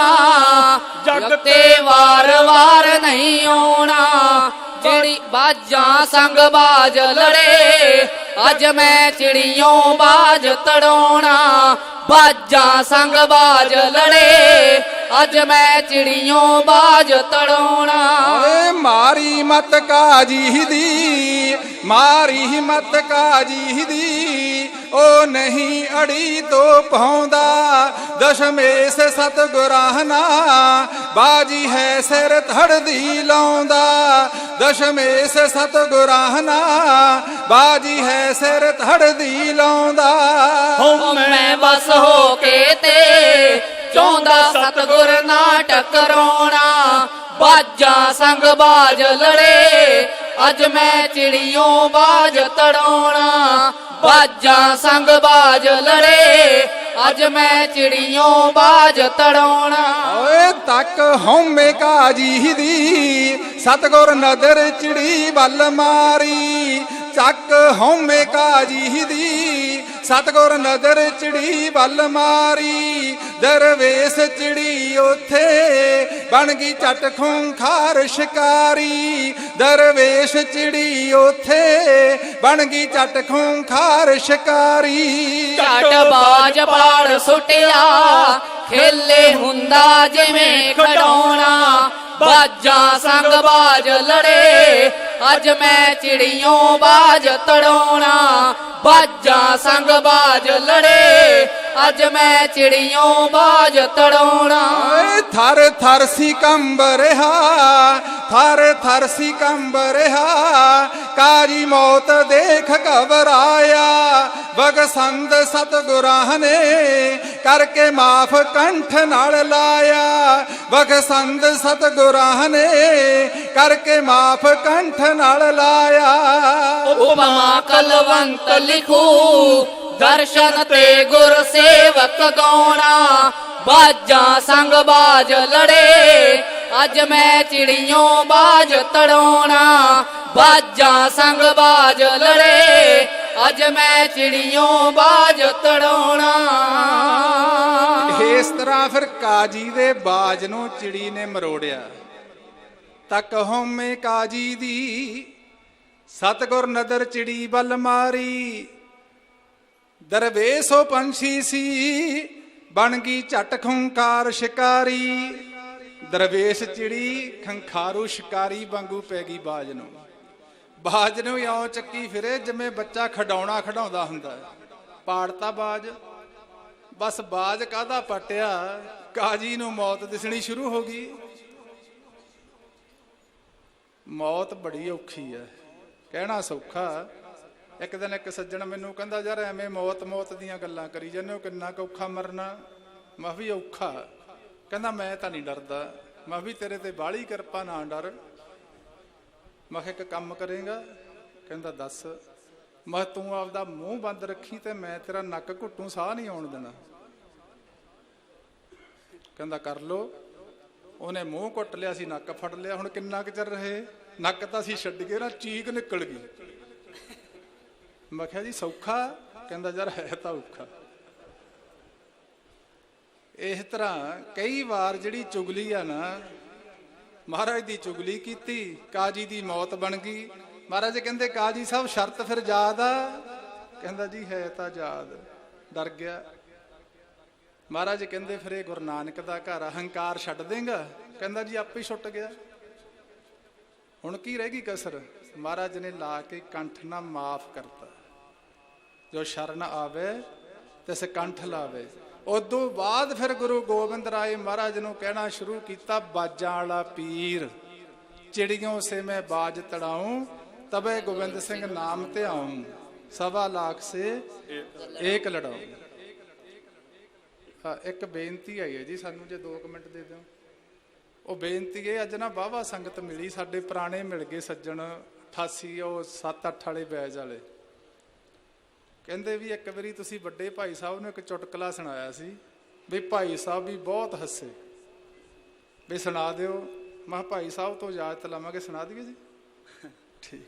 ਜਗ ਤੇ ਵਾਰ-ਵਾਰ ਨਹੀਂ ਆਉਣਾ ਜਿਹੜੀ ਬਾਜਾਂ ਸੰਗ ਬਾਜ ਲੜੇ ਅੱਜ ਮੈਂ ਚਿੜੀਓਂ ਬਾਜ ਤੜਾਉਣਾ ਬਾਜਾਂ ਸੰਗ ਬਾਜ ਲੜੇ ਅੱਜ ਮੈਂ ਚਿੜੀਓਂ ਬਾਜ ਤੜਾਉਣਾ ਓਏ ਮਾਰੀ ਮਤ ਕਾਜੀ ਦੀ ਮਾਰੀ ਮਤ ਕਾਜੀ ਦੀ ਉਹ ਨਹੀਂ ਅੜੀ ਤੋਂ ਪਾਉਂਦਾ ਦਸ਼ਮੇਸ਼ ਸਤਿਗੁਰਾਂ ਨਾ ਬਾਜੀ ਹੈ ਸਿਰ ਧੜਦੀ ਲਾਉਂਦਾ ਦਸ਼ਮੇਸ਼ ਸਤਿਗੁਰਾਂ ਨਾ ਬਾਜੀ ਹੈ ਸਿਰ ਧੜਦੀ ਲਾਉਂਦਾ ਮੈਂ ਬਸ ਹੋ ਕੇ ਤੇ ਚਾਹੁੰਦਾ ਸਤਿਗੁਰ ਨਾ ਟਕਰਾਉਣਾ ਬਾਜਾਂ ਸੰਗ ਬਾਜ ਲੜੇ ਅੱਜ ਮੈਂ ਚਿੜੀਓਂ ਬਾਜ ਤੜਾਉਣਾ ਬਾਜਾਂ ਸੰਗ ਬਾਜ ਲੜੇ ਅੱਜ ਮੈਂ ਚਿੜੀਓਂ ਬਾਜ ਤੜਾਉਣਾ ਓਏ ਤੱਕ ਹਉਮੈ ਕਾਜੀ ਦੀ ਸਤਿਗੁਰ ਨਦਰ ਚਿੜੀ ਵੱਲ ਮਾਰੀ ਚੱਕ ਹਉਮੈ ਕਾਜੀ ਦੀ ਸਤਿਗੁਰ ਨਦਰ ਚਿੜੀ ਵੱਲ ਮਾਰੀ ਦਰਵੇਸ਼ ਚਿੜੀ ਉਥੇ ਬਣ ਗਈ ਚਟ ਖੂੰਖਾਰ ਸ਼ਿਕਾਰੀ ਦਰਵੇਸ਼ ਚਿੜੀ ਉਥੇ ਬਣ ਗਈ ਚਟ ਖੂੰਖਾਰ ਸ਼ਿਕਾਰੀ ਝਟ ਬਾਜ ਪਾੜ ਸੁੱਟਿਆ ਖੇਲੇ ਹੁੰਦਾ ਜਿਵੇਂ ਖਡਾਉਣਾ ਬਾਜਾਂ ਸੰਗ ਬਾਜ ਲੜੇ ਅੱਜ ਮੈਂ ਚਿੜੀਓਂ ਬਾਜ ਤੜਾਉਣਾ ਬਾਜਾਂ ਸੰਗ ਬਾਜ ਲੜੇ ਅੱਜ ਮੈਂ ਚਿੜੀਓਂ ਬਾਜ ਤੜਾਉਣਾ। ਓਏ ਥਰ ਥਰ ਸੀ ਕੰਬ ਰਿਹਾ, ਥਰ ਥਰ ਸੀ ਕੰਬ ਰਿਹਾ, ਕਾਜੀ ਮੌਤ ਦੇਖ ਘਬਰਾਇਆ। ਬਗਸੰਦ ਸਤਿਗੁਰਾਂ ਨੇ ਕਰਕੇ ਮਾਫ ਕੰਠ ਨਾਲ ਲਾਇਆ। ਬਗਸੰਦ ਸਤਿਗੁਰਾਂ ਨੇ ਕਰਕੇ ਮਾਫ ਕੰਠ ਨਾਲ ਲਾਇਆ। ਉਪਮਾ ਕਲਵੰਤ ਲਿਖੂ ਦਰਸ਼ਨ ਤੇ ਗੁਰ ਸੇਵਕ ਗਾਉਣਾ। ਬਾਜਾਂ ਸੰਗ ਬਾਜ ਲੜੇ ਅੱਜ ਮੈਂ ਚਿੜੀਓਂ ਬਾਜ ਤੜਾਉਣਾ। ਬਾਜਾਂ ਸੰਗ ਬਾਜ ਲੜੇ ਅੱਜ ਮੈਂ ਚਿੜੀਓਂ ਬਾਜ ਤੜਾਉਣਾ। ਇਸ ਤਰ੍ਹਾਂ ਫਿਰ ਕਾਜੀ ਦੇ ਬਾਜ ਨੂੰ ਚਿੜੀ ਨੇ ਮਰੋੜਿਆ। ਤੱਕ ਹਉਮੈ ਕਾਜੀ ਦੀ ਸਤਿਗੁਰ ਨਦਰ ਚਿੜੀ ਵੱਲ ਮਾਰੀ। ਦਰਵੇਸ਼ ਉਹ ਪੰਛੀ ਸੀ ਬਣ ਗਈ ਝਟ ਖੁੰਕਾਰ ਸ਼ਿਕਾਰੀ। ਦਰਵੇਸ਼ ਚਿੜੀ ਖੰਖਾਰੂ ਸ਼ਿਕਾਰੀ ਵਾਂਗੂ ਪੈ ਗਈ ਬਾਜ ਨੂੰ। ਬਾਜ ਨੂੰ ਇਉਂ ਚੱਕੀ ਫਿਰੇ ਜਿਵੇਂ ਬੱਚਾ ਖਡਾਉਣਾ ਖਡਾਉਂਦਾ ਹੁੰਦਾ। ਪਾੜਤਾ ਬਾਜ। ਬਸ ਬਾਜ ਕਾਹਦਾ ਪਟਿਆ, ਕਾਜੀ ਨੂੰ ਮੌਤ ਦਿਸਣੀ ਸ਼ੁਰੂ ਹੋ ਗਈ। ਮੌਤ ਬੜੀ ਔਖੀ ਹੈ, ਕਹਿਣਾ ਸੌਖਾ। ਇੱਕ ਦਿਨ ਇੱਕ ਸੱਜਣ ਮੈਨੂੰ ਕਹਿੰਦਾ, ਯਾਰ ਐਵੇਂ ਮੌਤ ਦੀਆਂ ਗੱਲਾਂ ਕਰੀ ਜਾਂਦੇ ਹੋ, ਕਿੰਨਾ ਕੁ ਔਖਾ ਮਰਨਾ। ਮੈਂ ਵੀ ਔਖਾ। ਕਹਿੰਦਾ ਮੈਂ ਤਾਂ ਨਹੀਂ ਡਰਦਾ। ਮੈਂ ਵੀ ਤੇਰੇ ਤੇ ਬਾਹਲੀ ਕਿਰਪਾ, ਨਾ ਡਰ। ਮੈਂ ਕਿਹਾ ਇੱਕ ਕੰਮ ਕਰੇਗਾ? ਕਹਿੰਦਾ ਦੱਸ। ਮੈਂ ਤੂੰ ਆਪਦਾ ਮੂੰਹ ਬੰਦ ਰੱਖੀ ਤੇ ਮੈਂ ਤੇਰਾ ਨੱਕ ਘੁੱਟੂ, ਸਾਹ ਨਹੀਂ ਆਉਣ ਦੇਣਾ। ਕਹਿੰਦਾ ਕਰ ਲੋ। ਉਹਨੇ ਮੂੰਹ ਘੁੱਟ ਲਿਆ ਸੀ, ਨੱਕ ਫੜ ਲਿਆ। ਹੁਣ ਕਿੰਨਾ ਕੁ ਚਿਰ ਰਹੇ? ਨੱਕ ਤਾਂ ਅਸੀਂ ਛੱਡ ਗਏ ਨਾ, ਚੀਕ ਨਿਕਲ ਗਈ। ਮੈਂ ਕਿਹਾ ਜੀ ਸੌਖਾ? ਕਹਿੰਦਾ ਯਾਰ ਹੈ ਤਾਂ ਔਖਾ। ਇਸ ਤਰ੍ਹਾਂ ਕਈ ਵਾਰ ਜਿਹੜੀ ਚੁਗਲੀ ਆ ਨਾ, ਮਹਾਰਾਜ ਦੀ ਚੁਗਲੀ ਕੀਤੀ, ਕਾਜੀ ਦੀ ਮੌਤ ਬਣ ਗਈ। ਮਹਾਰਾਜ ਕਹਿੰਦੇ ਕਾਜੀ ਸਾਹਿਬ ਸ਼ਰਤ ਫਿਰ ਯਾਦ ਆ? ਕਹਿੰਦਾ ਜੀ ਹੈ ਤਾਂ ਯਾਦ। ਡਰ ਗਿਆ। ਮਹਾਰਾਜ ਕਹਿੰਦੇ ਫਿਰ ਇਹ ਗੁਰੂ ਨਾਨਕ ਦਾ ਘਰ ਆ, ਹੰਕਾਰ ਛੱਡ ਦੇਂਗਾ? ਕਹਿੰਦਾ ਜੀ ਆਪੇ ਛੁੱਟ ਗਿਆ। ਹੁਣ ਕੀ ਰਹਿ ਗਈ ਕਸਰ? ਮਹਾਰਾਜ ਨੇ ਲਾ ਕੇ ਕੰਠ ਨਾ ਮਾਫ ਕਰਤਾ। ਜੋ ਸ਼ਰਨ ਆਵੇ ਤਿਸ ਕੰਠ ਲਾਵੇ। ਉਦੋਂ ਬਾਅਦ ਫਿਰ ਗੁਰੂ ਗੋਬਿੰਦ ਰਾਏ ਮਹਾਰਾਜ ਨੂੰ ਕਹਿਣਾ ਸ਼ੁਰੂ ਕੀਤਾ, ਬਾਜਾਂ ਵਾਲਾ ਪੀਰ ਚਿੜੀਓਂ ਸੇ ਮੈਂ ਬਾਜ ਤੜਾऊं, ਤਬੇ ਗੋਬਿੰਦ ਸਿੰਘ ਨਾਮ ਤੇ ਆऊं, 1.25 ਲੱਖ ਸੇ ਏਕ ਲੜਾऊं। ਇੱਕ ਬੇਨਤੀ ਆਈ ਹੈ ਜੀ ਸਾਨੂੰ, ਜੇ 2 ਮਿੰਟ ਦੇ ਦਿਓ। ਉਹ ਬੇਨਤੀ ਹੈ, ਅੱਜ ਨਾ ਵਾਹਵਾ ਸੰਗਤ ਮਿਲੀ, ਸਾਡੇ ਪੁਰਾਣੇ ਮਿਲ ਗਏ ਸੱਜਣ 88 ਉਹ 7-8 ਵਾਲੇ ਬੈਚ ਵਾਲੇ। ਕਹਿੰਦੇ ਵੀ ਇੱਕ ਵਾਰੀ ਤੁਸੀਂ ਵੱਡੇ ਭਾਈ ਸਾਹਿਬ ਨੂੰ ਇੱਕ ਚੁਟਕਲਾ ਸੁਣਾਇਆ ਸੀ, ਵੀ ਭਾਈ ਸਾਹਿਬ ਵੀ ਬਹੁਤ ਹੱਸੇ, ਵੀ ਸੁਣਾ ਦਿਓ। ਮੈਂ ਕਿਹਾ ਭਾਈ ਸਾਹਿਬ ਤੋਂ ਇਜਾਜ਼ਤ ਲਵਾਂਗੇ, ਸੁਣਾ ਦਈਏ ਜੀ? ਠੀਕ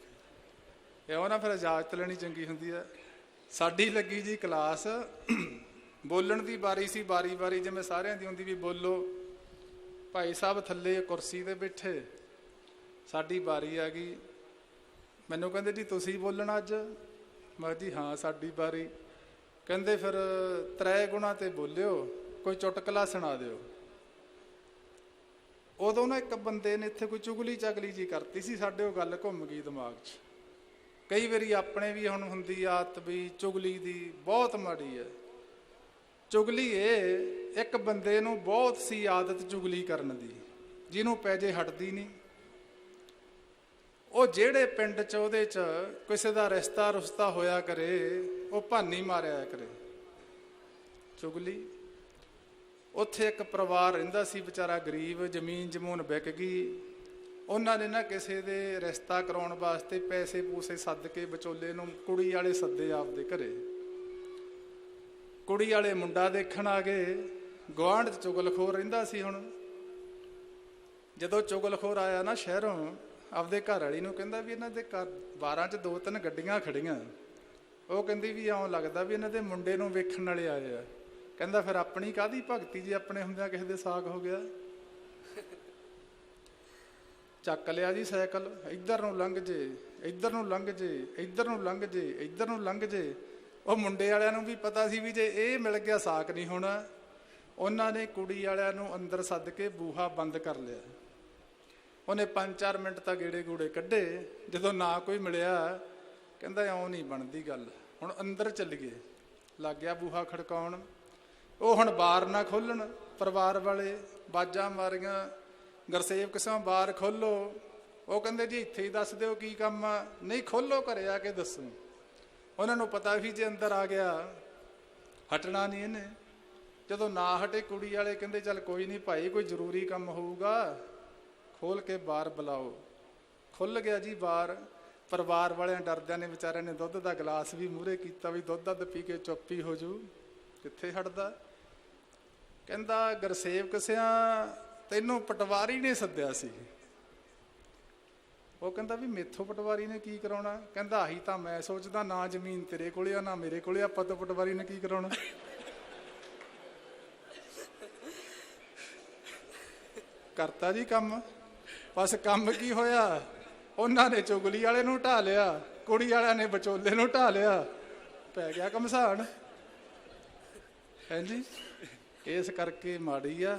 ਹੈ। ਇਉਂ ਨਾ ਫਿਰ ਇਜਾਜ਼ਤ ਲੈਣੀ ਚੰਗੀ ਹੁੰਦੀ ਹੈ। ਸਾਡੀ ਲੱਗੀ ਜੀ ਕਲਾਸ, ਬੋਲਣ ਦੀ ਵਾਰੀ ਸੀ, ਵਾਰੀ ਜਿਵੇਂ ਸਾਰਿਆਂ ਦੀ ਹੁੰਦੀ ਵੀ ਬੋਲੋ। ਭਾਈ ਸਾਹਿਬ ਥੱਲੇ ਕੁਰਸੀ ਤੇ ਬੈਠੇ, ਸਾਡੀ ਵਾਰੀ ਆ ਗਈ। ਮੈਨੂੰ ਕਹਿੰਦੇ ਜੀ ਤੁਸੀਂ ਬੋਲਣਾ ਅੱਜ? ਮੈਂ ਜੀ ਹਾਂ ਸਾਡੀ ਵਾਰੀ। ਕਹਿੰਦੇ ਫਿਰ 3 ਗੁਣਾ ਤੇ ਬੋਲਿਓ, ਕੋਈ ਚੁਟਕਲਾ ਸੁਣਾ ਦਿਓ। ਉਦੋਂ ਨਾ ਇੱਕ ਬੰਦੇ ਨੇ ਇੱਥੇ ਕੋਈ ਚੁਗਲੀ ਚਗਲੀ ਜੀ ਕਰਤੀ ਸੀ, ਸਾਡੇ ਉਹ ਗੱਲ ਘੁੰਮ ਗਈ ਦਿਮਾਗ 'ਚ। ਕਈ ਵਾਰੀ ਆਪਣੇ ਵੀ ਹੁਣ ਹੁੰਦੀ ਆਦਤ ਵੀ ਚੁਗਲੀ ਦੀ, ਬਹੁਤ ਮਾੜੀ ਹੈ ਚੁਗਲੀ। ਇਹ ਇੱਕ ਬੰਦੇ ਨੂੰ ਬਹੁਤ ਸੀ ਆਦਤ ਚੁਗਲੀ ਕਰਨ ਦੀ, ਜਿਹਨੂੰ ਪੈ ਜੇ ਹਟਦੀ ਨਹੀਂ। ਉਹ ਜਿਹੜੇ ਪਿੰਡ 'ਚ ਉਹਦੇ 'ਚ ਕਿਸੇ ਦਾ ਰਿਸ਼ਤਾ ਰੁਸ਼ਤਾ ਹੋਇਆ ਕਰੇ, ਉਹ ਭਾਨੀ ਮਾਰਿਆ ਕਰੇ ਚੁਗਲੀ। ਉੱਥੇ ਇੱਕ ਪਰਿਵਾਰ ਰਹਿੰਦਾ ਸੀ ਵਿਚਾਰਾ ਗਰੀਬ, ਜ਼ਮੀਨ ਜਮੂਨ ਵਿਕ ਗਈ। ਉਹਨਾਂ ਨੇ ਨਾ ਕਿਸੇ ਦੇ ਰਿਸ਼ਤਾ ਕਰਾਉਣ ਵਾਸਤੇ ਪੈਸੇ ਪੂਸੇ ਸੱਦ ਕੇ ਵਿਚੋਲੇ ਨੂੰ, ਕੁੜੀ ਵਾਲੇ ਸੱਦੇ ਆਪਦੇ ਘਰੇ। ਕੁੜੀ ਵਾਲੇ ਮੁੰਡਾ ਦੇਖਣ ਆ ਗਏ। ਗੁਆਂਢ 'ਚ ਚੁਗਲਖੋਰ ਰਹਿੰਦਾ ਸੀ। ਹੁਣ ਜਦੋਂ ਚੁਗਲਖੋਰ ਆਇਆ ਨਾ ਸ਼ਹਿਰੋਂ, ਆਪਦੇ ਘਰ ਵਾਲੀ ਨੂੰ ਕਹਿੰਦਾ ਵੀ ਇਹਨਾਂ ਦੇ ਘਰ 12 'ਚ 2-3 ਗੱਡੀਆਂ ਖੜੀਆਂ। ਉਹ ਕਹਿੰਦੀ ਵੀ ਇਉਂ ਲੱਗਦਾ ਵੀ ਇਹਨਾਂ ਦੇ ਮੁੰਡੇ ਨੂੰ ਵੇਖਣ ਵਾਲੇ ਆਏ ਆ। ਕਹਿੰਦਾ ਫਿਰ ਆਪਣੀ ਕਾਹਦੀ ਭਗਤੀ ਜੀ, ਆਪਣੇ ਹੁੰਦਿਆਂ ਕਿਸੇ ਦੇ ਸਾਗ ਹੋ ਗਿਆ। ਚੱਕ ਲਿਆ ਜੀ ਸਾਈਕਲ, ਇੱਧਰ ਨੂੰ ਲੰਘ ਜੇ, ਇੱਧਰ ਨੂੰ ਲੰਘ ਜੇ, ਇੱਧਰ ਨੂੰ ਲੰਘ ਜੇ, ਇੱਧਰ ਨੂੰ ਲੰਘ ਜੇ। ਉਹ ਮੁੰਡੇ ਵਾਲਿਆਂ ਨੂੰ ਵੀ ਪਤਾ ਸੀ ਵੀ ਜੇ ਇਹ ਮਿਲ ਗਿਆ ਸਾਕ ਨਹੀਂ ਹੋਣਾ। ਉਹਨਾਂ ਨੇ ਕੁੜੀ ਵਾਲਿਆਂ ਨੂੰ ਅੰਦਰ ਸੱਦ ਕੇ ਬੂਹਾ ਬੰਦ ਕਰ ਲਿਆ। ਉਹਨੇ 5-4 ਮਿੰਟ ਤਾਂ ਗੇੜੇ ਗੂੜੇ ਕੱਢੇ। ਜਦੋਂ ਨਾ ਕੋਈ ਮਿਲਿਆ, ਕਹਿੰਦਾ ਇਉਂ ਨਹੀਂ ਬਣਦੀ ਗੱਲ, ਹੁਣ ਅੰਦਰ ਚੱਲੀਏ। ਲੱਗ ਗਿਆ ਬੂਹਾ ਖੜਕਾਉਣ। ਉਹ ਹੁਣ ਬਾਰ ਨਾ ਖੋਲਣ, ਪਰਿਵਾਰ ਵਾਲੇ ਬਾਜਾਂ ਮਾਰੀਆਂ, ਗੁਰਸੇਵਕ ਸਿੰਘ ਬਾਰ ਖੋਲੋ। ਉਹ ਕਹਿੰਦੇ ਜੀ ਇੱਥੇ ਹੀ ਦੱਸ ਦਿਓ ਕੀ ਕੰਮ ਆ। ਨਹੀਂ, ਖੋਲੋ, ਘਰੇ ਆ ਕੇ ਦੱਸੋ। ਉਹਨਾਂ ਨੂੰ ਪਤਾ ਵੀ ਜੇ ਅੰਦਰ ਆ ਗਿਆ ਹਟਣਾ ਨਹੀਂ ਇਹਨੇ। ਜਦੋਂ ਨਾ ਹਟੇ, ਕੁੜੀ ਵਾਲੇ ਕਹਿੰਦੇ ਚੱਲ ਕੋਈ ਨਹੀਂ ਭਾਈ, ਕੋਈ ਜ਼ਰੂਰੀ ਕੰਮ ਹੋਊਗਾ, ਖੋਲ ਕੇ ਬਾਰ ਬੁਲਾਓ। ਖੁੱਲ ਗਿਆ ਜੀ ਬਾਰ। ਪਰਿਵਾਰ ਵਾਲਿਆਂ ਡਰਦਿਆਂ ਨੇ ਵਿਚਾਰਿਆਂ ਨੇ ਦੁੱਧ ਦਾ ਗਲਾਸ ਵੀ ਮੂਹਰੇ ਕੀਤਾ ਵੀ ਦੁੱਧ ਦੱਧ ਪੀ ਕੇ ਚੁੱਪ ਹੀ ਹੋ ਜੂ। ਕਿੱਥੇ ਹਟਦਾ। ਕਹਿੰਦਾ ਗੁਰਸੇਵਕ ਸਿਆਂ ਤੈਨੂੰ ਪਟਵਾਰੀ ਨੇ ਸੱਦਿਆ ਸੀ। ਉਹ ਕਹਿੰਦਾ ਵੀ ਮੇਥੋਂ ਪਟਵਾਰੀ ਨੇ ਕੀ ਕਰਾਉਣਾ। ਕਹਿੰਦਾ ਆਹੀ ਤਾਂ ਮੈਂ ਸੋਚਦਾ, ਨਾ ਜ਼ਮੀਨ ਤੇਰੇ ਕੋਲੇ ਆ ਨਾ ਮੇਰੇ ਕੋਲੇ, ਆਪਾਂ ਤੋਂ ਪਟਵਾਰੀ ਨੇ ਕੀ ਕਰਾਉਣਾ। ਕਰਤਾ ਜੀ ਕੰਮ। ਬਸ ਕੰਮ ਕੀ ਹੋਇਆ, ਉਹਨਾਂ ਨੇ ਚੁਗਲੀ ਵਾਲੇ ਨੂੰ ਢਾ ਲਿਆ, ਕੁੜੀ ਵਾਲਿਆਂ ਨੇ ਵਿਚੋਲੇ ਨੂੰ ਢਾ ਲਿਆ, ਪੈ ਗਿਆ ਘਮਸਾਨ। ਹਾਂਜੀ, ਇਸ ਕਰਕੇ ਮਾੜੀ ਆ।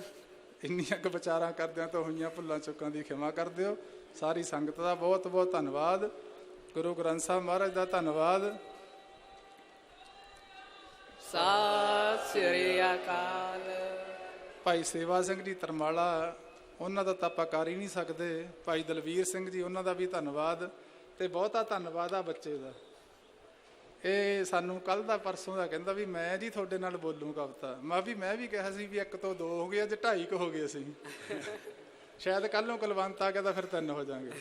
ਇੰਨੀਆਂ ਕੁ ਵਿਚਾਰਾਂ ਕਰਦਿਆਂ ਤਾਂ ਹੋਈਆਂ ਭੁੱਲਾਂ ਚੁੱਕਾਂ ਦੀ ਖਿਮਾ ਕਰ ਦਿਓ। ਸਾਰੀ ਸੰਗਤ ਦਾ ਬਹੁਤ ਬਹੁਤ ਧੰਨਵਾਦ। ਗੁਰੂ ਗ੍ਰੰਥ ਸਾਹਿਬ ਮਹਾਰਾਜ ਦਾ ਧੰਨਵਾਦ। ਸਤਿ ਸ੍ਰੀ ਅਕਾਲ। ਭਾਈ ਸੇਵਾ ਸਿੰਘ ਜੀ ਤਰਮਾਲਾ, ਉਹਨਾਂ ਦਾ ਤਾਂ ਆਪਾਂ ਕਰ ਹੀ ਨਹੀਂ ਸਕਦੇ। ਭਾਈ ਦਲਵੀਰ ਸਿੰਘ ਜੀ, ਉਹਨਾਂ ਦਾ ਵੀ ਧੰਨਵਾਦ। ਤੇ ਬਹੁਤਾ ਧੰਨਵਾਦ ਆ ਬੱਚੇ ਦਾ। ਇਹ ਸਾਨੂੰ ਕੱਲ ਦਾ ਪਰਸੋਂ ਦਾ ਕਹਿੰਦਾ ਵੀ ਮੈਂ ਜੀ ਤੁਹਾਡੇ ਨਾਲ ਬੋਲੂੰ ਕਵਿਤਾ। ਮੈਂ ਵੀ ਕਿਹਾ ਸੀ ਵੀ 1 ਤੋਂ 2 ਹੋ ਗਏ, ਅੱਜ 2.5 ਹੋ ਗਏ ਅਸੀਂ। ਸ਼ਾਇਦ ਕੱਲ ਨੂੰ ਕੁਲਵੰਤ ਆ ਗਿਆ ਤਾਂ ਫਿਰ 3 ਹੋ ਜਾਾਂਗੇ।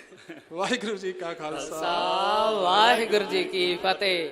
ਵਾਹਿਗੁਰੂ ਜੀ ਕਾ ਖਾਲਸਾ, ਵਾਹਿਗੁਰੂ ਜੀ ਕੀ ਫਤਿਹ।